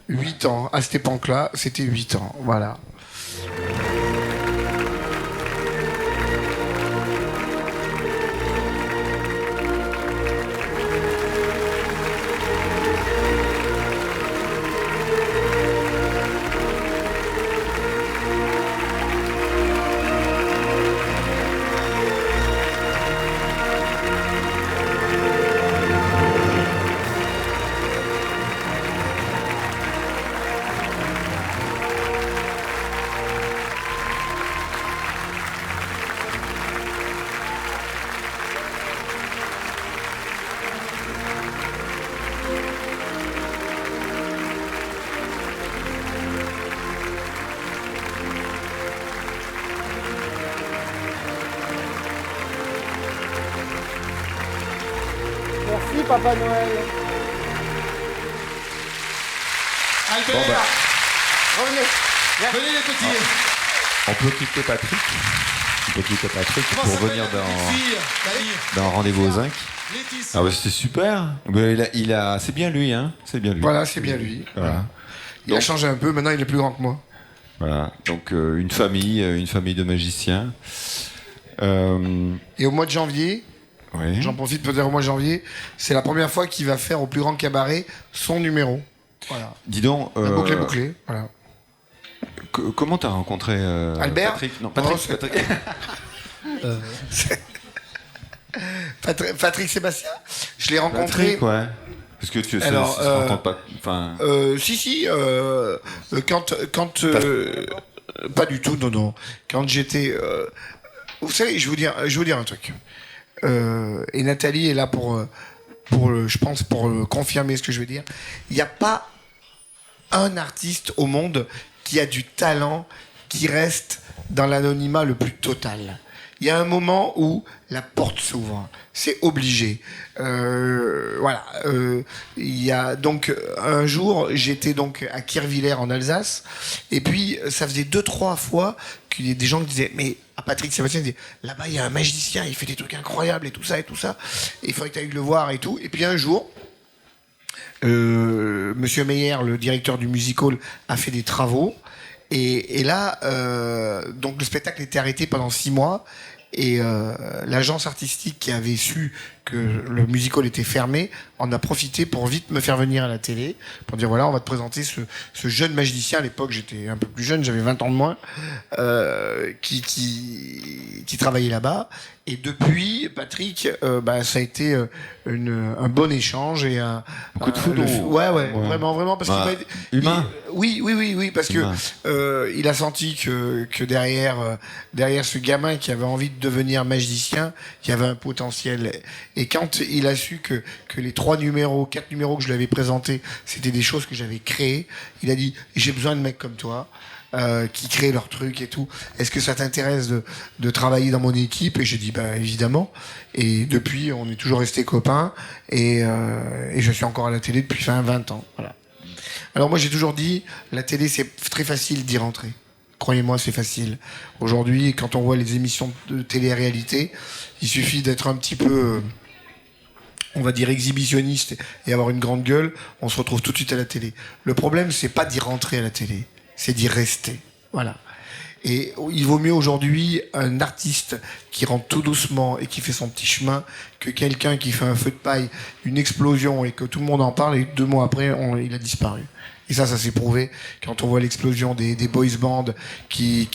8 ans. À cette époque-là, c'était 8 ans. Voilà. Merci Papa Noël. Albert, Bon, bah. Revenez. venez les petits. On peut quitter Patrick. On peut quitter Patrick Comment pour s'appelle revenir la petite fille, Dani dans Rendez-vous aux Zinc. Laetitia. Ah ouais, c'était super. Mais c'est bien lui, hein. C'est bien lui. Voilà, c'est bien lui. Voilà. Il a changé un peu, maintenant il est plus grand que moi. Voilà. Donc une famille de magiciens. Et au mois de janvier, Oui. j'en profite pour dire au mois de janvier, c'est la première fois qu'il va faire au plus grand cabaret son numéro. Voilà. Dis donc. Un bouclé. Voilà. Comment t'as rencontré Albert Patrick. Non, Oh, Patrick. c'est- Patrick. Patrick Sébastien, je l'ai rencontré. Patrick, ouais. Parce que tu Alors, ça se rencontre pas. Enfin. Si, quand pas du tout, non. Quand j'étais, vous savez, je vais vous dire un truc. Et Nathalie est là je pense, pour confirmer ce que je vais dire. Il n'y a pas un artiste au monde qui a du talent qui reste dans l'anonymat le plus total. Il y a un moment où la porte s'ouvre, c'est obligé. Voilà. Il y a donc un jour, j'étais donc à Kirchwiller en Alsace, et puis ça faisait 2-3 fois qu'il y a des gens qui disaient, mais à Patrick Sébastien, ils disaient, là-bas il y a un magicien, il fait des trucs incroyables et tout ça, et il faudrait que tu ailles le voir et tout. Et puis un jour, Monsieur Meyer, le directeur du music hall, a fait des travaux. Et là, donc le spectacle était arrêté pendant 6 mois. Et l'agence artistique qui avait su que le music hall était fermé en a profité pour vite me faire venir à la télé pour dire voilà, on va te présenter ce jeune magicien. À l'époque, j'étais un peu plus jeune, j'avais 20 ans de moins, qui travaillait là-bas. Et depuis, Patrick, ça a été un bon échange et un coup de foudre. Ouais, vraiment, parce Bah, qu'il humain. Oui, parce Humain. que il a senti que derrière ce gamin qui avait envie de devenir magicien, il y avait un potentiel. Et quand il a su que les 4 numéros que je lui avais présentés, c'était des choses que j'avais créées, il a dit j'ai besoin de mecs comme toi. Qui créent leurs trucs et tout. Est-ce que ça t'intéresse de travailler dans mon équipe ? Et j'ai dit évidemment. Et depuis, on est toujours restés copains. Et je suis encore à la télé depuis 20 ans. Voilà. Alors moi, j'ai toujours dit, la télé, c'est très facile d'y rentrer. Croyez-moi, c'est facile. Aujourd'hui, quand on voit les émissions de télé-réalité, il suffit d'être un petit peu, on va dire, exhibitionniste et avoir une grande gueule, on se retrouve tout de suite à la télé. Le problème, c'est pas d'y rentrer à la télé, c'est d'y rester. Voilà. Et il vaut mieux aujourd'hui un artiste qui rentre tout doucement et qui fait son petit chemin que quelqu'un qui fait un feu de paille, une explosion et que tout le monde en parle et 2 mois après, il a disparu. Et ça s'est prouvé quand on voit l'explosion des boys bands qui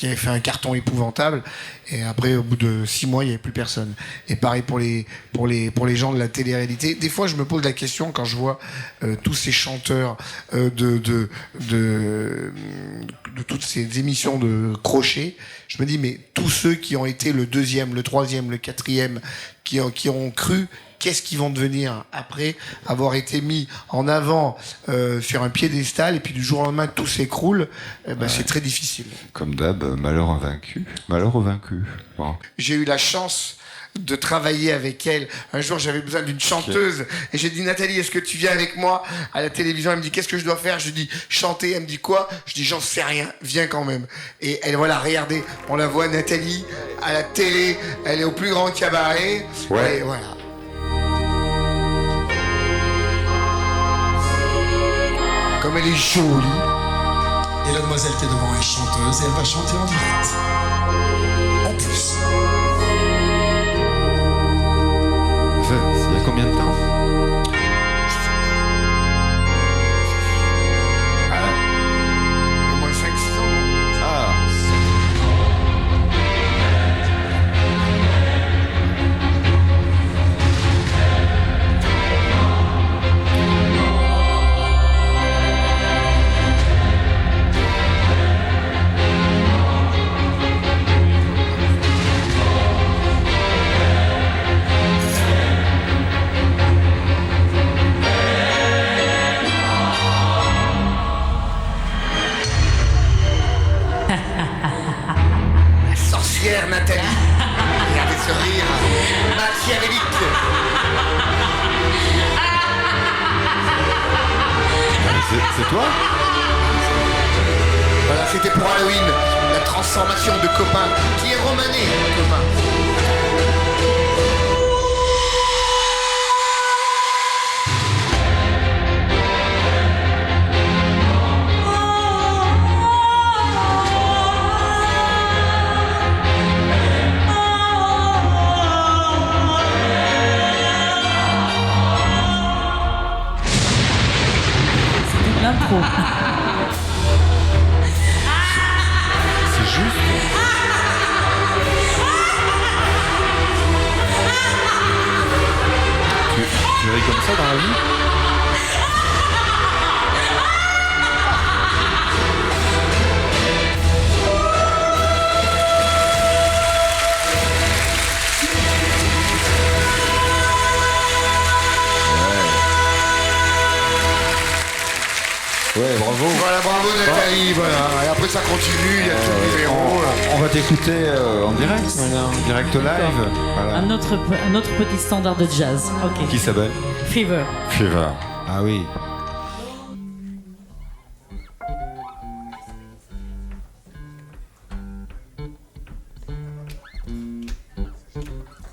avaient fait un carton épouvantable. Et après, au bout de 6 mois, il n'y avait plus personne. Et pareil pour les gens de la télé-réalité. Des fois, je me pose la question quand je vois tous ces chanteurs de toutes ces émissions de crochet. Je me dis, mais tous ceux qui ont été le 2e, le 3e, le 4e, qui ont cru, qu'est-ce qu'ils vont devenir après avoir été mis en avant sur un piédestal et puis du jour au lendemain tout s'écroule, c'est très difficile. Comme d'hab, malheur invaincu. Malheur au vaincu. Bon. J'ai eu la chance de travailler avec elle. Un jour, j'avais besoin d'une chanteuse et j'ai dit Nathalie, est-ce que tu viens avec moi à la télévision? Elle me dit qu'est-ce que je dois faire? Je dis chanter. Elle me dit quoi? Je dis j'en sais rien, viens quand même. Et elle, voilà, regardez, on la voit Nathalie à la télé, elle est au plus grand cabaret. Ouais. Et voilà. Comme elle est jolie. Et la demoiselle qui est devant est chanteuse et elle va chanter en direct. En plus. Il y a combien de temps? Au moins 5-6 ans, non? Ah. La sorcière Nathalie. Regardez ce rire machiavélique. C'est toi? Voilà, c'était pour Halloween, la transformation de copain qui est romané, copain. L'impro. C'est juste. Tu ris comme ça dans la vie? Ouais, bravo. Voilà, bravo Nathalie, voilà. Et après ça continue, il y a tout le numéro. On va t'écouter en direct, voilà, en direct live. Voilà. Un autre petit standard de jazz. Ok. Qui s'appelle? Fever. Fever. Ah oui.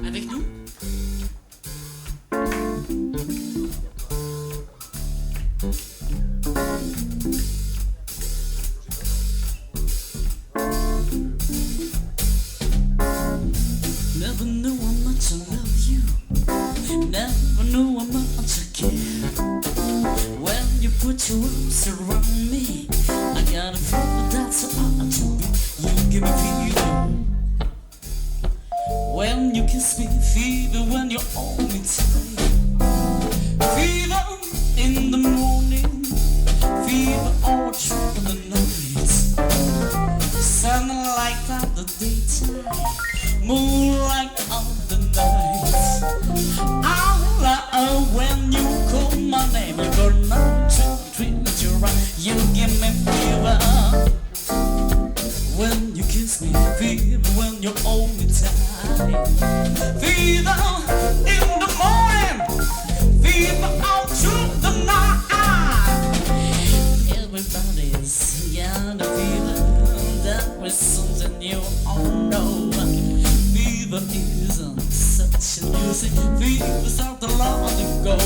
Avec nous? Never knew how much I love you. Never knew how much I care. When you put your arms around me, I got a feeling that's hard to be. You give me fever. When you kiss me, fever. When you hold me tight, fever in the morning, fever all through the night. Sunlight of the daytime, moonlight of the night. When you call my name, you go now to your right. You give me fever. When you kiss me, fever. When you hold me tight, fever in the morning, fever all through the night. Everybody's got a fever. That was something you all know. Fever isn't such a music. Fever's out the long ago.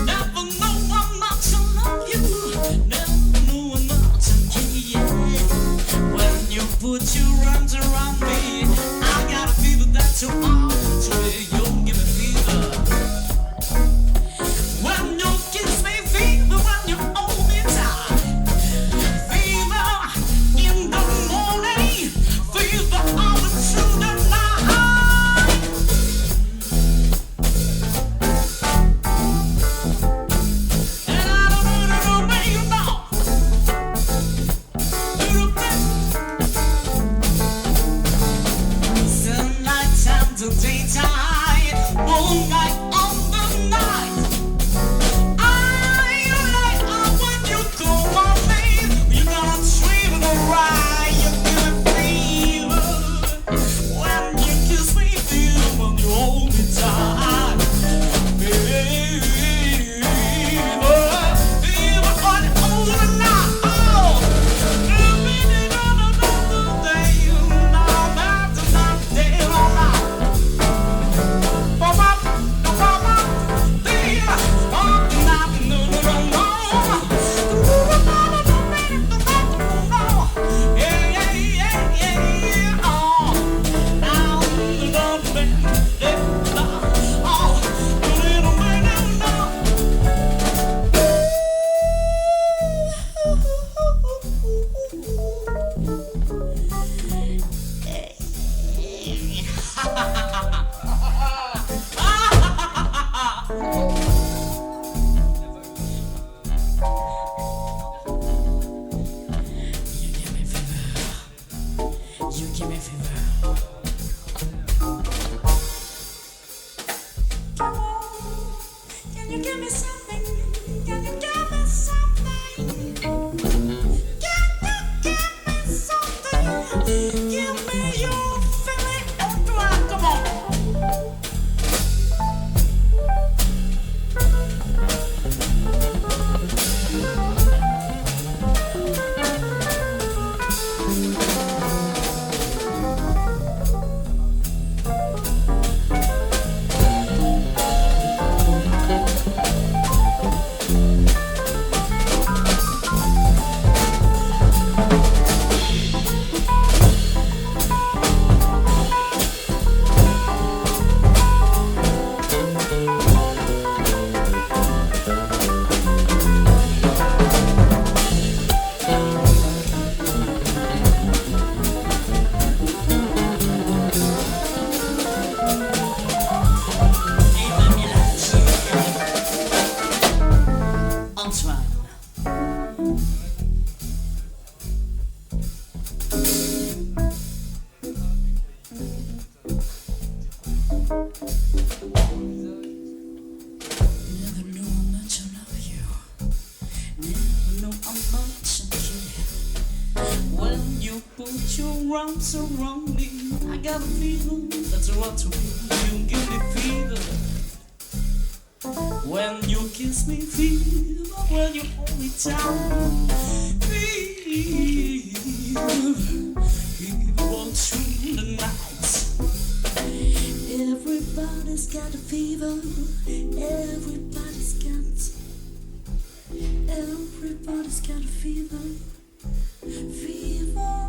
Never know how much I love you. Never know how much I care. When you put your arms around me, I got a fever that you're on to me. You give me fever. When you put your arms around me. I got a feeling that's what to me. You give me fever when you kiss me, fever when you hold me down. Fever, fever all through the night. Everybody's got a fever. Everybody's got a fever. Fever.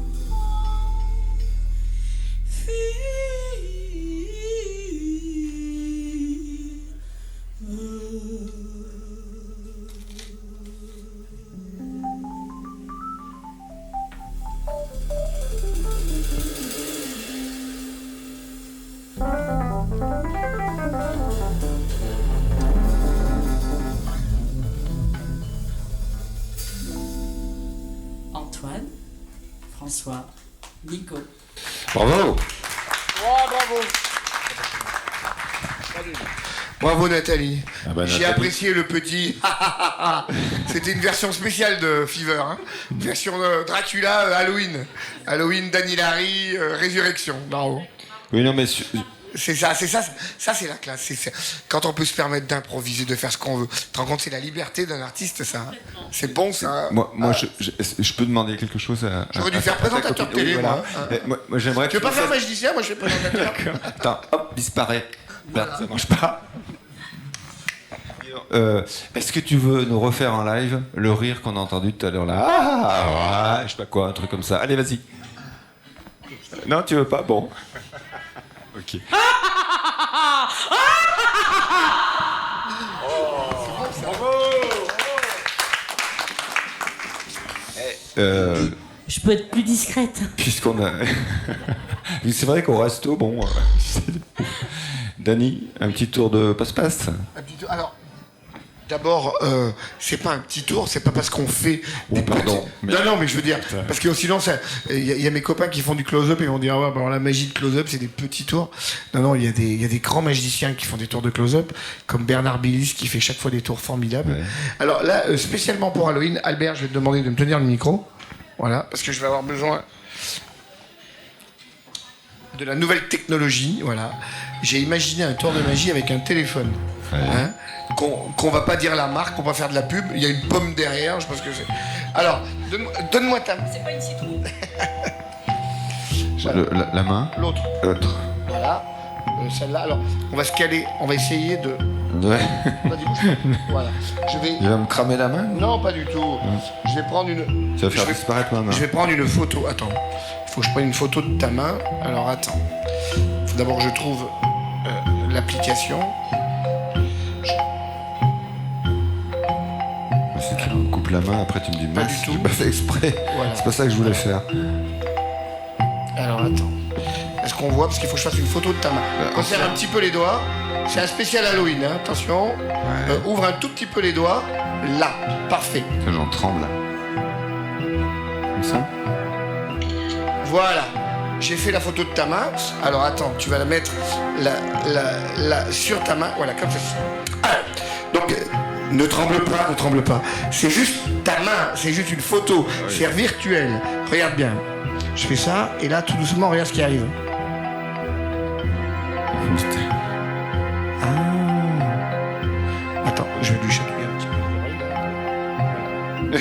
Antoine, François, Nico. Bravo. Bravo Nathalie. Ah bah, J'ai Nathalie. apprécié le petit. C'était une version spéciale de Fever, hein. Une version de Dracula Halloween. Halloween, Danny Larry, Résurrection. Bravo. Oui, non, mais C'est ça, c'est la classe. Quand on peut se permettre d'improviser, de faire ce qu'on veut. Tu te rends compte, c'est la liberté d'un artiste, ça. Hein. C'est bon, ça. je peux demander quelque chose à. J'aurais dû à faire ta présentateur copine. télé, Oui, moi. voilà. Moi, j'aimerais. Tu veux pas faire magicien? Moi, je fais présentateur. Attends, hop, disparaît. Merde, ça marche pas. Est-ce que tu veux nous refaire en live le rire qu'on a entendu tout à l'heure là? Ah, je sais pas quoi, un truc comme ça. Allez, vas-y. Non, tu veux pas? Bon. Ok. Je peux être plus discrète. Puisqu'on a. C'est vrai qu'au resto, bon. Dany, un petit tour de passe-passe. Un petit tour. Alors, d'abord, c'est pas un petit tour, c'est pas parce qu'on fait des pardon, petits- mais- Non, mais je veux dire, parce que sinon, il y a mes copains qui font du close-up et vont dire, ouais, bah, la magie de close-up, c'est des petits tours. Non, il y a des grands magiciens qui font des tours de close-up, comme Bernard Billis qui fait chaque fois des tours formidables. Ouais. Alors là, spécialement pour Halloween, Albert, je vais te demander de me tenir le micro. Voilà, parce que je vais avoir besoin de la nouvelle technologie. Voilà. J'ai imaginé un tour de magie avec un téléphone. Ouais. Hein, qu'on va pas dire la marque, qu'on va faire de la pub. Il y a une pomme derrière, je pense que c'est. Alors, donne-moi ta main. C'est pas une citrouille. La main. L'autre. L'autre. Voilà. Celle-là. Alors, on va se caler. On va essayer de. Ouais. Vas-y, bouge. Voilà. Je vais. Il va me cramer la main? Non, pas du tout. Je vais prendre une. Ça va faire je vais- disparaître ma main. Je vais prendre une photo. Attends. Il faut que je prenne une photo de ta main. Alors, attends. Il faut d'abord que je trouve l'application. Si tu me coupes la main, après tu me dis Pas mince, du tout. j'ai pas fait exprès. Voilà. C'est pas ça que je voulais faire. Alors attends. Est-ce qu'on voit? Parce qu'il faut que je fasse une photo de ta main. On serre un petit peu les doigts. C'est un spécial Halloween, hein. Attention. Ouvre un tout petit peu les doigts. Là. Parfait. J'en tremble. Comme ça? Voilà. J'ai fait la photo de ta main. Alors attends, tu vas la mettre sur ta main. Voilà, comme ceci. Alors, donc, ne tremble pas. C'est juste ta main. C'est juste une photo. Oui. C'est virtuel. Regarde bien. Je fais ça. Et là, tout doucement, regarde ce qui arrive. Attends, je vais lui chatouiller un petit peu.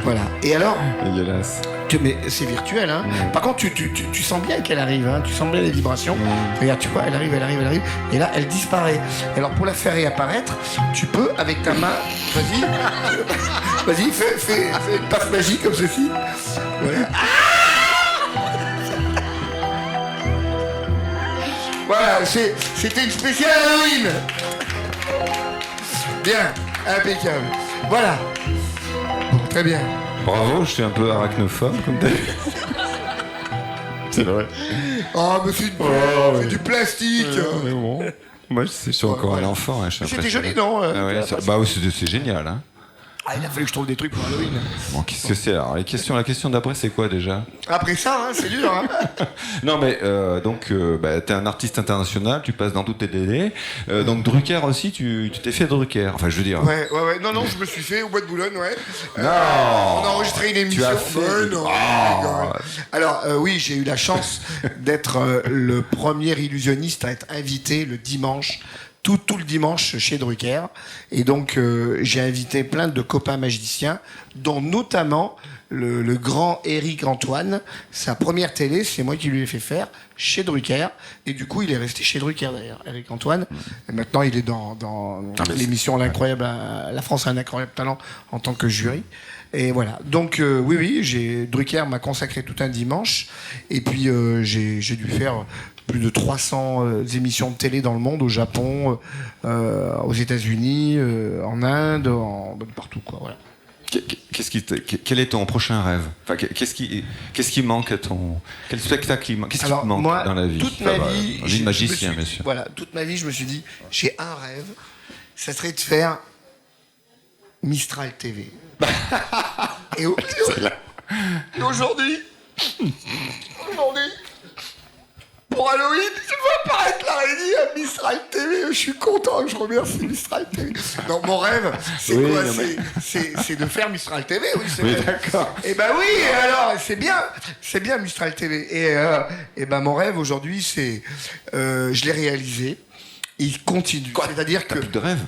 Voilà. Et alors, Dégueulasse. mais c'est virtuel, hein. Par contre, tu sens bien qu'elle arrive, hein. Tu sens bien les vibrations. Regarde, tu vois, elle arrive. Et là, elle disparaît. Alors, pour la faire réapparaître, tu peux, avec ta main, vas-y, fais une paf magique comme ceci. Voilà. Voilà, c'était une spéciale Halloween. Bien, impeccable. Voilà. Bon, très bien. Bravo, je suis un peu arachnophobe comme t'as vu. C'est vrai. Oh, mais c'est ouais. du plastique. Mais bon. Moi, je suis encore à l'enfant. Hein, je suis C'était impressionné. joli, non Ah ouais, bah oui, c'est génial. Hein. il a fallu que je trouve des trucs pour Halloween. Bon, qu'est-ce que c'est alors la question d'après, c'est quoi déjà? Après ça, c'est dur. Non, mais donc, t'es un artiste international, tu passes dans toutes tes télés. Donc, Drucker aussi, tu t'es fait Drucker. Enfin, je veux dire. Ouais. Non, je me suis fait au Bois de Boulogne, ouais. Non. On a enregistré une émission. Tu as fait. Ouais, non. Alors, oui, j'ai eu la chance d'être le premier illusionniste à être invité le dimanche. Tout le dimanche chez Drucker. Et donc, j'ai invité plein de copains magiciens, dont notamment le grand Éric Antoine. Sa première télé, c'est moi qui lui ai fait faire chez Drucker. Et du coup, il est resté chez Drucker, d'ailleurs, Éric Antoine. Et maintenant, il est dans l'émission L'incroyable, La France a un incroyable talent en tant que jury. Et voilà. Donc, oui, Drucker m'a consacré tout un dimanche. Et puis, j'ai dû faire plus de 300 émissions de télé dans le monde, au Japon, aux États-Unis, en Inde, partout, quoi. Voilà. Quel est ton prochain rêve? Enfin, qu'est-ce qui manque à ton... Quel spectacle il manque? Qu'est-ce qui te manque moi, dans la vie? Toute ma vie, vie de magicien, bien sûr. Voilà, toute ma vie, je me suis dit, j'ai un rêve, ça serait de faire Mistral TV. Et aujourd'hui, pour Halloween, je vais apparaître l'araignée à Mistral TV. Je suis content, je remercie Mistral TV. Donc mon rêve, c'est quoi? C'est de faire Mistral TV, oui, c'est vrai. D'accord. Et ben oui, et alors c'est bien Mistral TV. Et ben mon rêve aujourd'hui, c'est, je l'ai réalisé. Il continue. C'est-à-dire que... T'as plus de rêve?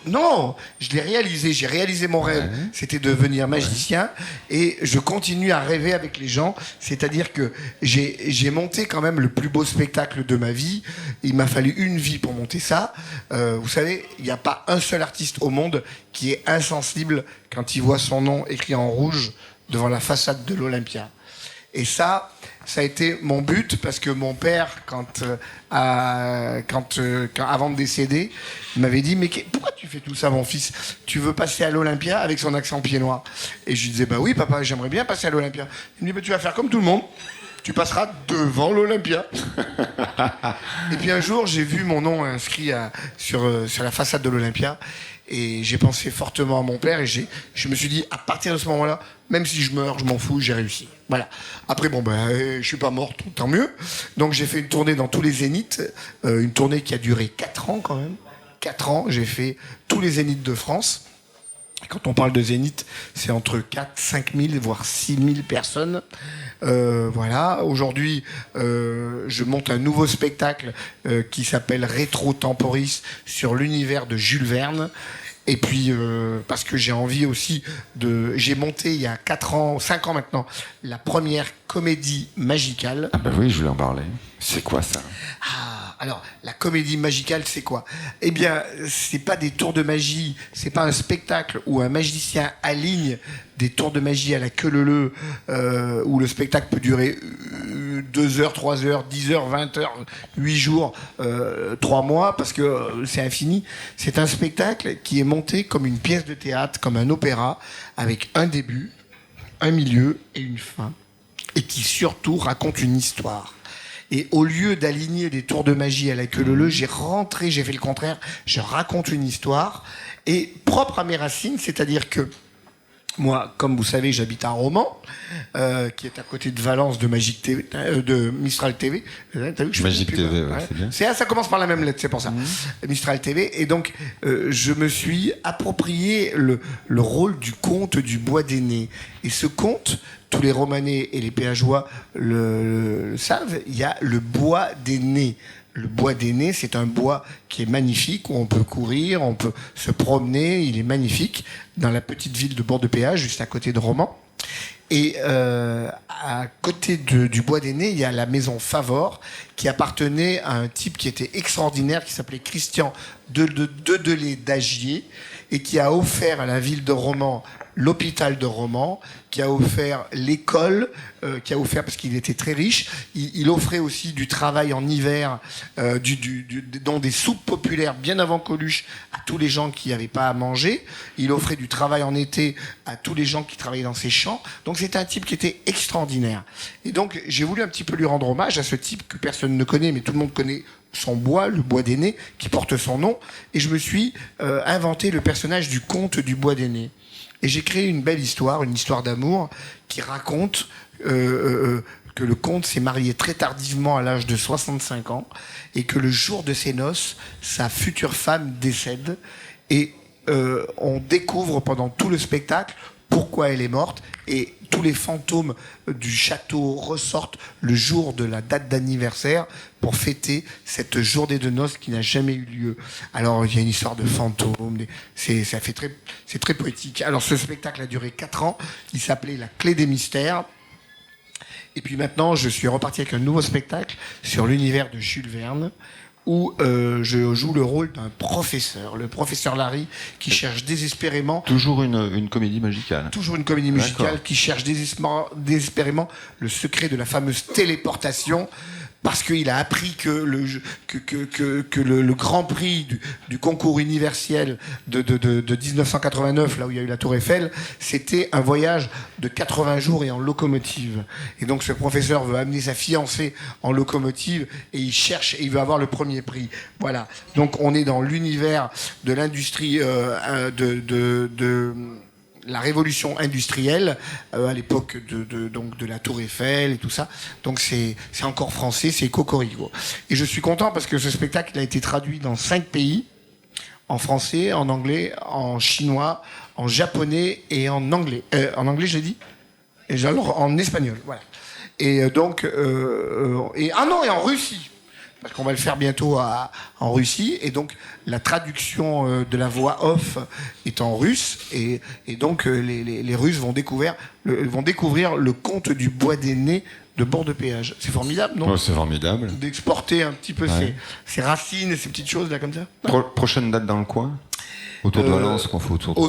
Non, je l'ai réalisé. J'ai réalisé mon rêve. Ouais. C'était de devenir magicien. Ouais. Et je continue à rêver avec les gens. C'est-à-dire que j'ai monté quand même le plus beau spectacle de ma vie. Il m'a fallu une vie pour monter ça. Vous savez, il n'y a pas un seul artiste au monde qui est insensible quand il voit son nom écrit en rouge devant la façade de l'Olympia. Et ça a été mon but, parce que mon père, avant de décéder, il m'avait dit: mais pourquoi tu fais tout ça, mon fils? Tu veux passer à l'Olympia avec son accent pied-noir? Et je lui disais: bah oui, papa, j'aimerais bien passer à l'Olympia. Il me dit: bah, tu vas faire comme tout le monde. Tu passeras devant l'Olympia. Et puis un jour, j'ai vu mon nom inscrit sur la façade de l'Olympia. Et j'ai pensé fortement à mon père. Et je me suis dit, à partir de ce moment-là, même si je meurs, je m'en fous, j'ai réussi. Voilà. Après, je suis pas mort, tant mieux. Donc j'ai fait une tournée dans tous les zéniths. Une tournée qui a duré 4 ans quand même. 4 ans, j'ai fait tous les zéniths de France. Et quand on parle de zénith, c'est entre 4 5 000, voire 6 000 personnes. Voilà. Aujourd'hui, je monte un nouveau spectacle qui s'appelle Rétro Temporis sur l'univers de Jules Verne. Et puis, parce que j'ai envie aussi j'ai monté il y a 5 ans maintenant, la première comédie magicale. Ah bah oui, je voulais en parler. C'est quoi ça? Alors, la comédie magicale, c'est quoi? Eh bien, c'est pas des tours de magie, c'est pas un spectacle où un magicien aligne des tours de magie à la queue leu où le spectacle peut durer 2 heures, 3 heures, 10 heures, 20 heures, 8 jours, 3 mois, parce que c'est infini. C'est un spectacle qui est monté comme une pièce de théâtre, comme un opéra, avec un début, un milieu et une fin, et qui surtout raconte une histoire. Et au lieu d'aligner des tours de magie à la queue leu, j'ai fait le contraire, je raconte une histoire, et propre à mes racines, c'est-à-dire que moi, comme vous savez, j'habite à Romans, qui est à côté de Valence, de Mistral TV. T'as vu que je Magic fais TV, ouais, c'est bien. Ça commence par la même lettre, c'est pour ça. Mistral TV. Et donc, je me suis approprié le rôle du comte du Bois des Nez. Et ce conte, tous les Romanais et les Péageois le savent, il y a le Bois des Nez. Le Bois des Nez, c'est un bois qui est magnifique, où on peut courir, on peut se promener, il est magnifique, dans la petite ville de Bord-de-Péage, juste à côté de Romans. Et à côté du Bois des Nez, il y a la maison Favor, qui appartenait à un type qui était extraordinaire, qui s'appelait Christian Dedelay d'Agier, et qui a offert à la ville de Romans l'hôpital de Romans, qui a offert l'école, qui a offert, parce qu'il était très riche, il offrait aussi du travail en hiver, dans des soupes populaires bien avant Coluche, à tous les gens qui n'avaient pas à manger. Il offrait du travail en été à tous les gens qui travaillaient dans ses champs. Donc c'était un type qui était extraordinaire. Et donc j'ai voulu un petit peu lui rendre hommage à ce type que personne ne connaît, mais tout le monde connaît son bois, le bois d'aîné, qui porte son nom, et je me suis inventé le personnage du comte du bois d'aîné. Et j'ai créé une belle histoire, une histoire d'amour, qui raconte que le comte s'est marié très tardivement à l'âge de 65 ans, et que le jour de ses noces, sa future femme décède, et on découvre pendant tout le spectacle pourquoi elle est morte, et tous les fantômes du château ressortent le jour de la date d'anniversaire pour fêter cette journée de noces qui n'a jamais eu lieu. Alors il y a une histoire de fantômes, c'est très poétique. Alors ce spectacle a duré 4 ans, il s'appelait La Clé des Mystères. Et puis maintenant, je suis reparti avec un nouveau spectacle sur l'univers de Jules Verne, où je joue le rôle d'un professeur, le professeur Larry, qui cherche désespérément... Toujours une comédie musicale. Toujours une comédie musicale qui cherche désespérément le secret de la fameuse téléportation, parce qu'il a appris que le Grand Prix du concours universel de 1989, là où il y a eu la Tour Eiffel, c'était un voyage de 80 jours et en locomotive. Et donc ce professeur veut amener sa fiancée en locomotive et il cherche et il veut avoir le premier prix. Voilà. Donc on est dans l'univers de l'industrie de la révolution industrielle à l'époque donc de la Tour Eiffel et tout ça. Donc c'est encore français, c'est cocorico. Et je suis content parce que ce spectacle a été traduit dans 5 pays, en français, en anglais, en chinois, en japonais et en anglais. En anglais, j'ai dit, et alors en espagnol, voilà. Et donc et en Russie. Parce qu'on va le faire bientôt en Russie, et donc la traduction de la voix off est en russe, et donc les Russes vont découvrir le conte du bois d'aîné de Bord de Péage. C'est formidable, non ? Oh, c'est formidable. D'exporter un petit peu ses racines et ces petites choses là comme ça. Prochaine date dans le coin ? Autour de Valence, qu'on fait autour de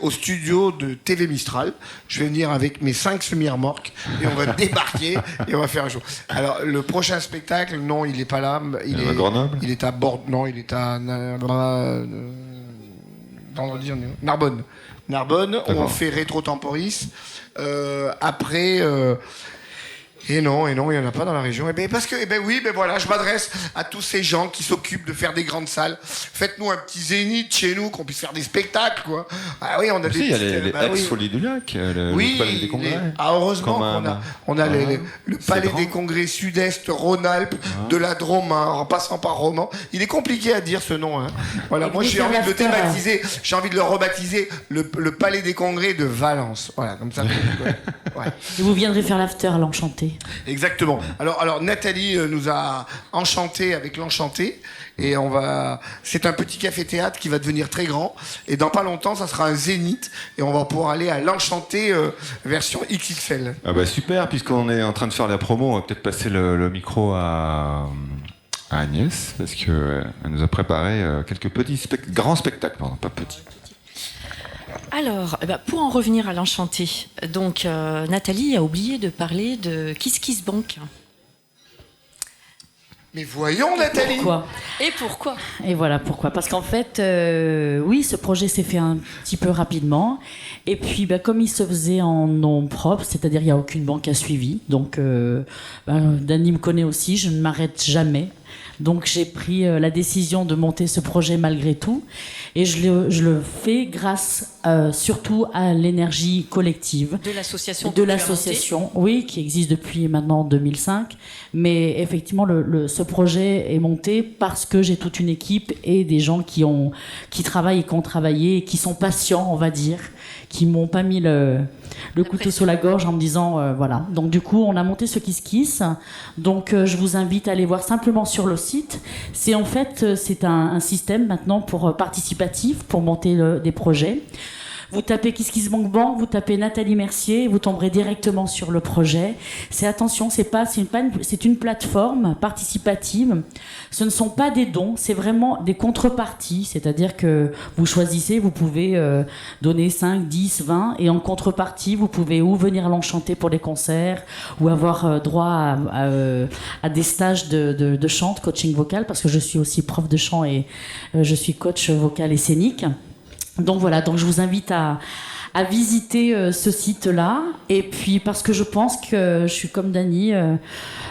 au studio de TV Mistral. Je vais venir avec mes 5 semi-remorques et on va débarquer et on va faire un show. Alors, le prochain spectacle, non, il n'est pas là. Il est à Grenoble ? Il est à Bordeaux. Non, il est à Narbonne. Narbonne, où on fait Rétro Temporis. Après... Et non, il n'y en a pas dans la région. Voilà, je m'adresse à tous ces gens qui s'occupent de faire des grandes salles. Faites-nous un petit zénith chez nous, qu'on puisse faire des spectacles, quoi. Ah oui, on a des il y a les ex-Folies du Lac, le Palais des Congrès. Heureusement qu'on a le Palais des Congrès Sud-Est, Rhône-Alpes, de la Drôme, en passant par Romans. Il est compliqué à dire ce nom. Hein. Voilà, moi j'ai envie de le thématiser, j'ai envie de le rebaptiser le Palais des Congrès de Valence. Voilà, comme ça. Ouais. Et vous viendrez faire l'after à l'Enchanté. Exactement. Alors Nathalie nous a enchanté avec l'Enchanté, et c'est un petit café-théâtre qui va devenir très grand, et dans pas longtemps ça sera un zénith, et on va pouvoir aller à l'Enchanté version XXL. Ah bah super, puisqu'on est en train de faire la promo, on va peut-être passer le micro à Agnès, parce qu'elle nous a préparé quelques grands spectacles, pardon, pas petits. Alors, pour en revenir à l'Enchanté, donc Nathalie a oublié de parler de Kiss Kiss Bank. Mais voyons, Nathalie. Pourquoi ? Et pourquoi ? Et voilà pourquoi. Parce qu'en fait, oui, ce projet s'est fait un petit peu rapidement. Et puis, comme il se faisait en nom propre, c'est-à-dire il n'y a aucune banque à suivi. Donc, Dany me connaît aussi, je ne m'arrête jamais. Donc j'ai pris la décision de monter ce projet malgré tout, et je le fais grâce surtout à l'énergie collective de l'association, oui, qui existe depuis maintenant 2005. Mais effectivement, ce projet est monté parce que j'ai toute une équipe et des gens qui travaillent et qui ont travaillé et qui sont patients, on va dire, qui m'ont pas mis le couteau sur la gorge en me disant voilà. Donc du coup, on a monté ce Kiss Kiss. Donc je vous invite à aller voir simplement sur le site. C'est un système maintenant pour participatif pour monter des projets. Vous tapez Kiss Kiss Bank Bank, vous tapez Nathalie Mercier, vous tomberez directement sur le projet. C'est une plateforme participative. Ce ne sont pas des dons, c'est vraiment des contreparties. C'est-à-dire que vous choisissez, vous pouvez donner 5, 10, 20, et en contrepartie, vous pouvez ou venir à l'Enchanté pour les concerts, ou avoir droit à des stages de chant, de coaching vocal, parce que je suis aussi prof de chant et je suis coach vocal et scénique. Donc voilà, donc je vous invite à à visiter ce site-là. Et puis parce que je pense que je suis comme Dany,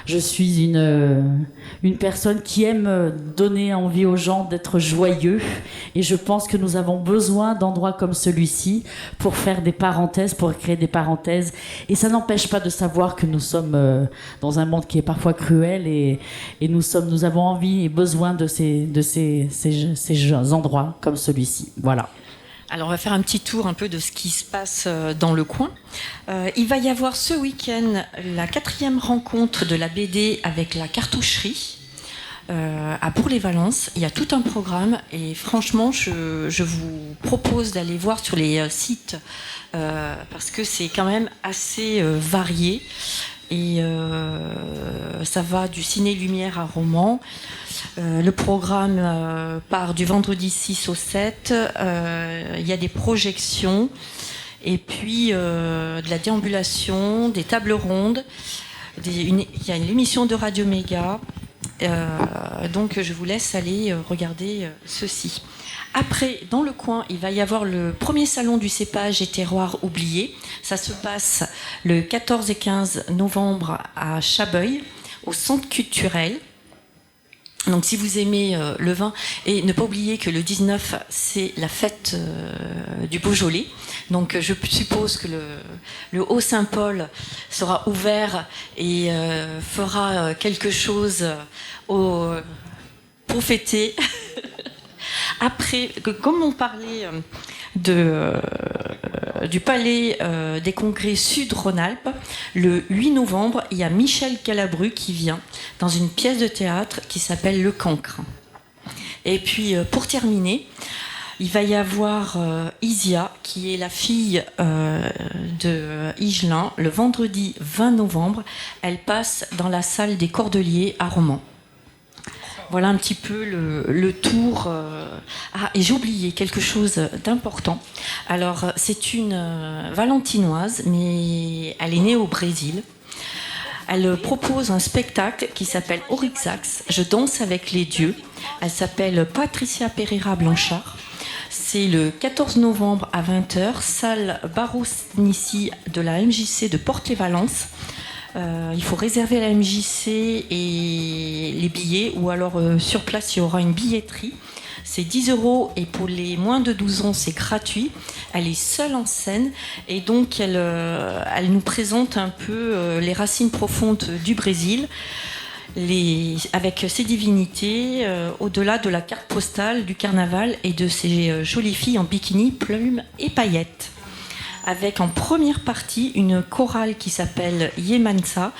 je suis une personne qui aime donner envie aux gens d'être joyeux. Et je pense que nous avons besoin d'endroits comme celui-ci pour faire des parenthèses, pour créer des parenthèses. Et ça n'empêche pas de savoir que nous sommes dans un monde qui est parfois cruel et nous avons envie et besoin de ces endroits comme celui-ci. Voilà. Alors on va faire un petit tour un peu de ce qui se passe dans le coin. Il va y avoir ce week-end la 4e rencontre de la BD avec la cartoucherie à Bourg-les-Valences. Il y a tout un programme et franchement je vous propose d'aller voir sur les sites parce que c'est quand même assez varié. Et ça va du ciné-lumière à roman. Le programme part du vendredi 6 au 7. Il y a des projections. Et puis de la déambulation, des tables rondes. Il y a une émission de Radio Méga. Donc je vous laisse aller regarder ceci. Après, dans le coin, il va y avoir le premier salon du cépage et terroir oublié. Ça se passe le 14 et 15 novembre à Chabeuil, au centre culturel. Donc si vous aimez le vin, et ne pas oublier que le 19, c'est la fête du Beaujolais. Donc je suppose que le Haut-Saint-Paul sera ouvert et fera quelque chose pour fêter. Après, comme on parlait du Palais des Congrès Sud-Rhône-Alpes, le 8 novembre, il y a Michel Galabru qui vient dans une pièce de théâtre qui s'appelle Le Cancre. Et puis, pour terminer, il va y avoir Isia, qui est la fille de Higelin. Le vendredi 20 novembre, elle passe dans la salle des Cordeliers à Romans. Voilà un petit peu le tour. Ah, et j'ai oublié quelque chose d'important. Alors, c'est une valentinoise, mais elle est née au Brésil. Elle propose un spectacle qui s'appelle Orixax, Je danse avec les dieux. Elle s'appelle Patricia Pereira Blanchard. C'est le 14 novembre à 20h, salle Barros-Nissi de la MJC de Porte-les-Valences. Il faut réserver la MJC et les billets, ou alors sur place il y aura une billetterie. C'est 10 € et pour les moins de 12 ans c'est gratuit. Elle est seule en scène et donc elle nous présente un peu les racines profondes du Brésil, avec ses divinités, au-delà de la carte postale du carnaval et de ces jolies filles en bikini, plumes et paillettes. Avec en première partie une chorale qui s'appelle Yemansa,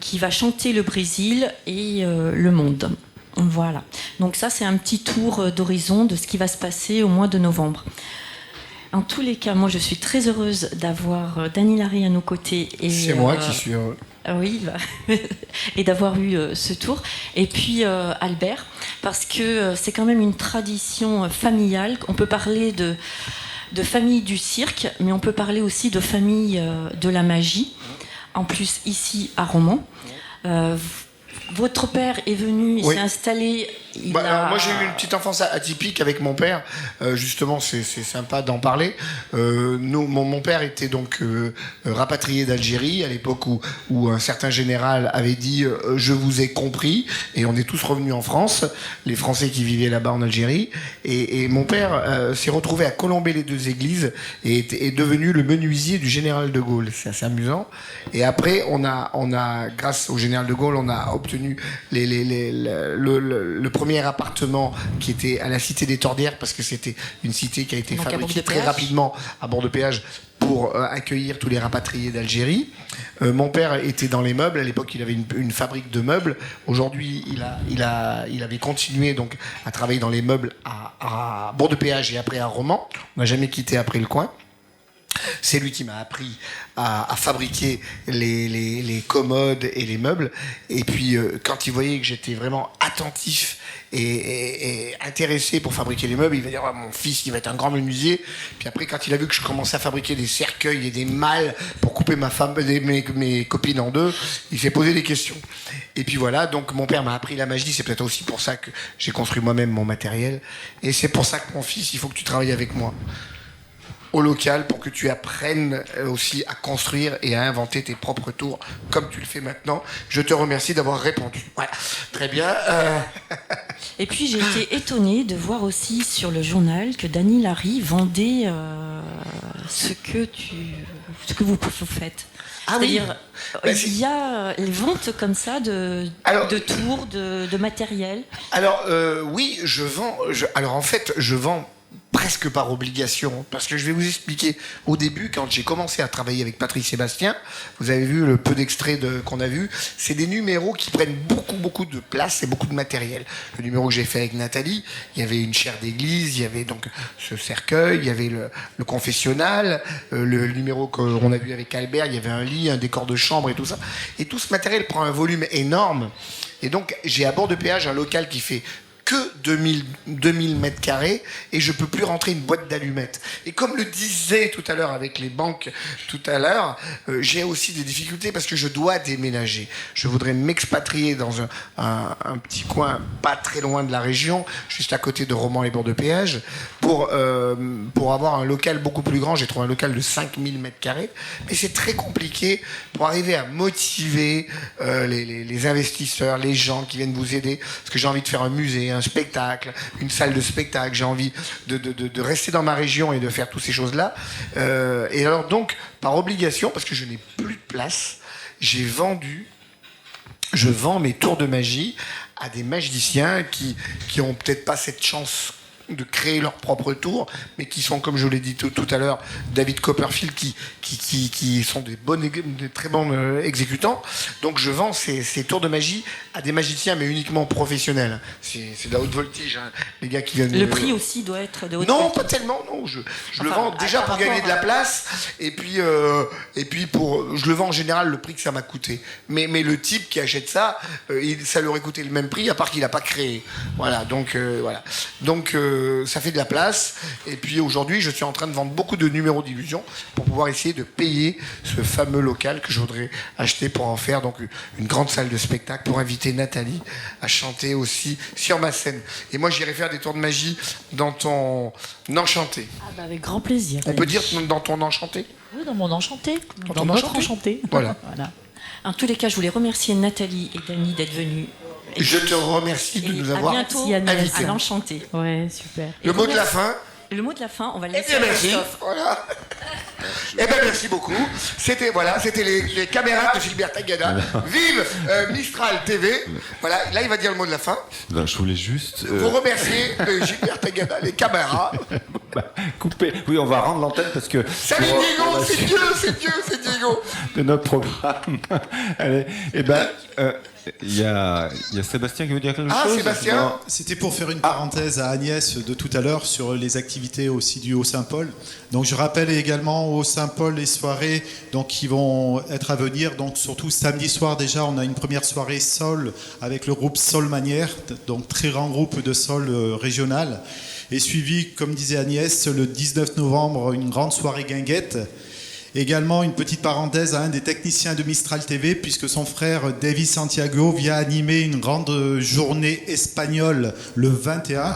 qui va chanter le Brésil et le monde. Voilà. Donc ça, c'est un petit tour d'horizon de ce qui va se passer au mois de novembre. En tous les cas, moi, je suis très heureuse d'avoir Dany Larry à nos côtés. C'est moi qui suis heureux. Oui, et d'avoir eu ce tour. Et puis Albert, parce que c'est quand même une tradition familiale. On peut parler de famille du cirque, mais on peut parler aussi de famille de la magie. En plus, ici, à Romans. Votre père est venu, il s'est installé... Alors moi j'ai eu une petite enfance atypique avec mon père, justement c'est sympa d'en parler. Mon père était donc rapatrié d'Algérie à l'époque où un certain général avait dit je vous ai compris, et on est tous revenus en France, les Français qui vivaient là-bas en Algérie, et mon père s'est retrouvé à colomber les deux églises et est devenu le menuisier du général de Gaulle. C'est assez amusant. Et après on a grâce au général de Gaulle on a obtenu le premier appartement qui était à la cité des Tordières, parce que c'était une cité qui a été fabriquée très rapidement à bord de péage pour accueillir tous les rapatriés d'Algérie. Mon père était dans les meubles, à l'époque il avait une fabrique de meubles. Aujourd'hui il avait continué donc à travailler dans les meubles à bord de péage et après à Romans. On n'a jamais quitté après le coin. C'est lui qui m'a appris à fabriquer les commodes et les meubles. Et puis, quand il voyait que j'étais vraiment attentif et intéressé pour fabriquer les meubles, il va dire mon fils, il va être un grand menuisier. Puis après, quand il a vu que je commençais à fabriquer des cercueils et des malles pour couper mes copines en deux, il s'est posé des questions. Et puis voilà, donc mon père m'a appris la magie. C'est peut-être aussi pour ça que j'ai construit moi-même mon matériel. Et c'est pour ça que mon fils, il faut que tu travailles avec moi. au local pour que tu apprennes aussi à construire et à inventer tes propres tours comme tu le fais maintenant. Je te remercie d'avoir répondu. Voilà, très bien. Et puis j'ai été étonnée de voir aussi sur le journal que Dany Larry vendait ce que vous faites. Ah oui. C'est-à-dire, il y a les ventes comme ça de tours, de matériel. Alors oui, je vends. Alors en fait, je vends presque par obligation, parce que je vais vous expliquer. Au début, quand j'ai commencé à travailler avec Patrick Sébastien, vous avez vu le peu d'extraits qu'on a vu, c'est des numéros qui prennent beaucoup de place et beaucoup de matériel. Le numéro que j'ai fait avec Nathalie, il y avait une chaire d'église, il y avait donc ce cercueil, il y avait le confessionnal, le numéro qu'on a vu avec Albert, il y avait un lit, un décor de chambre et tout ça. Et tout ce matériel prend un volume énorme. Et donc, j'ai à bord de péage un local qui fait que 2000 mètres carrés et je peux plus rentrer une boîte d'allumettes. Et comme le disait tout à l'heure avec les banques tout à l'heure, j'ai aussi des difficultés parce que je dois déménager. Je voudrais m'expatrier dans un petit coin pas très loin de la région, juste à côté de Romans les bords de péage, pour avoir un local beaucoup plus grand. J'ai trouvé un local de 5000 mètres carrés, mais c'est très compliqué pour arriver à motiver les investisseurs, les gens qui viennent vous aider, parce que j'ai envie de faire un musée, un spectacle, une salle de spectacle, j'ai envie de rester dans ma région et de faire toutes ces choses-là. Et alors donc, par obligation, parce que je n'ai plus de place, je vends mes tours de magie à des magiciens qui ont peut-être pas cette chance de créer leur propre tour, mais qui sont, comme je l'ai dit tout à l'heure, David Copperfield, qui sont des très bons exécutants. Donc je vends ces tours de magie à des magiciens, mais uniquement professionnels. C'est de la haute voltige, hein. Les gars qui viennent. Le prix aussi doit être de haute Non, voltige. pas tellement. Non, je le vends déjà pour gagner de la place, et puis je le vends en général le prix que ça m'a coûté. Mais le type qui achète ça, ça lui aurait coûté le même prix, à part qu'il n'a pas créé. Voilà. Donc voilà. Donc ça fait de la place. Et puis aujourd'hui, je suis en train de vendre beaucoup de numéros d'illusion pour pouvoir essayer de payer ce fameux local que je voudrais acheter pour en faire donc une grande salle de spectacle pour inviter Nathalie à chanter aussi sur ma scène. Et moi, j'irai faire des tours de magie dans ton enchanté. Ah bah avec grand plaisir. On peut dire dans ton enchanté? Oui, dans mon enchanté. Dans notre enchanté. enchanté. Voilà. En tous les cas, je voulais remercier Nathalie et Dany d'être venus. Je te remercie de nous avoir invités. Merci, Agnès. À l'enchanté. Ouais, super. Le mot de la fin. Le mot de la fin, on va le Eh laisser bien, à merci. Christophe. Voilà. Eh bien, merci beaucoup. C'était les caméras de Gilbert Tagada. Vive Mistral TV. Voilà, là, il va dire le mot de la fin. Ben, je voulais juste... Vous remercier Gilbert Tagada, les caméras. couper. Oui, on va rendre l'antenne parce que... Salut Diego, c'est Diego. De notre programme. Allez, il y a Sébastien qui veut dire quelque chose. Ah, Sébastien. Non. C'était pour faire une parenthèse à Agnès de tout à l'heure sur les activités aussi du Haut-Saint-Paul. Donc je rappelle également au Saint-Paul les soirées donc, qui vont être à venir. Donc surtout samedi soir déjà, on a une première soirée Sol avec le groupe Sol Manière, donc très grand groupe de Sol régional. Et suivi, comme disait Agnès, le 19 novembre, une grande soirée guinguette. Également, une petite parenthèse à un des techniciens de Mistral TV, puisque son frère David Santiago vient animer une grande journée espagnole le 21,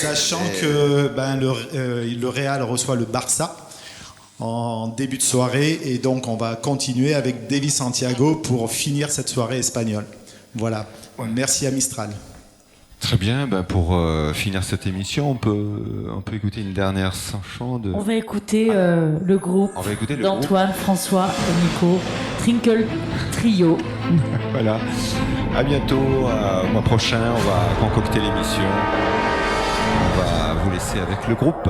sachant que le Real reçoit le Barça en début de soirée, et donc on va continuer avec David Santiago pour finir cette soirée espagnole. Voilà. Merci à Mistral. Très bien, pour finir cette émission, on peut écouter une dernière chanson de... On va écouter le groupe d'Antoine, François et Nico, Trinkle Trio. Voilà. À bientôt, au mois prochain, on va concocter l'émission. On va vous laisser avec le groupe.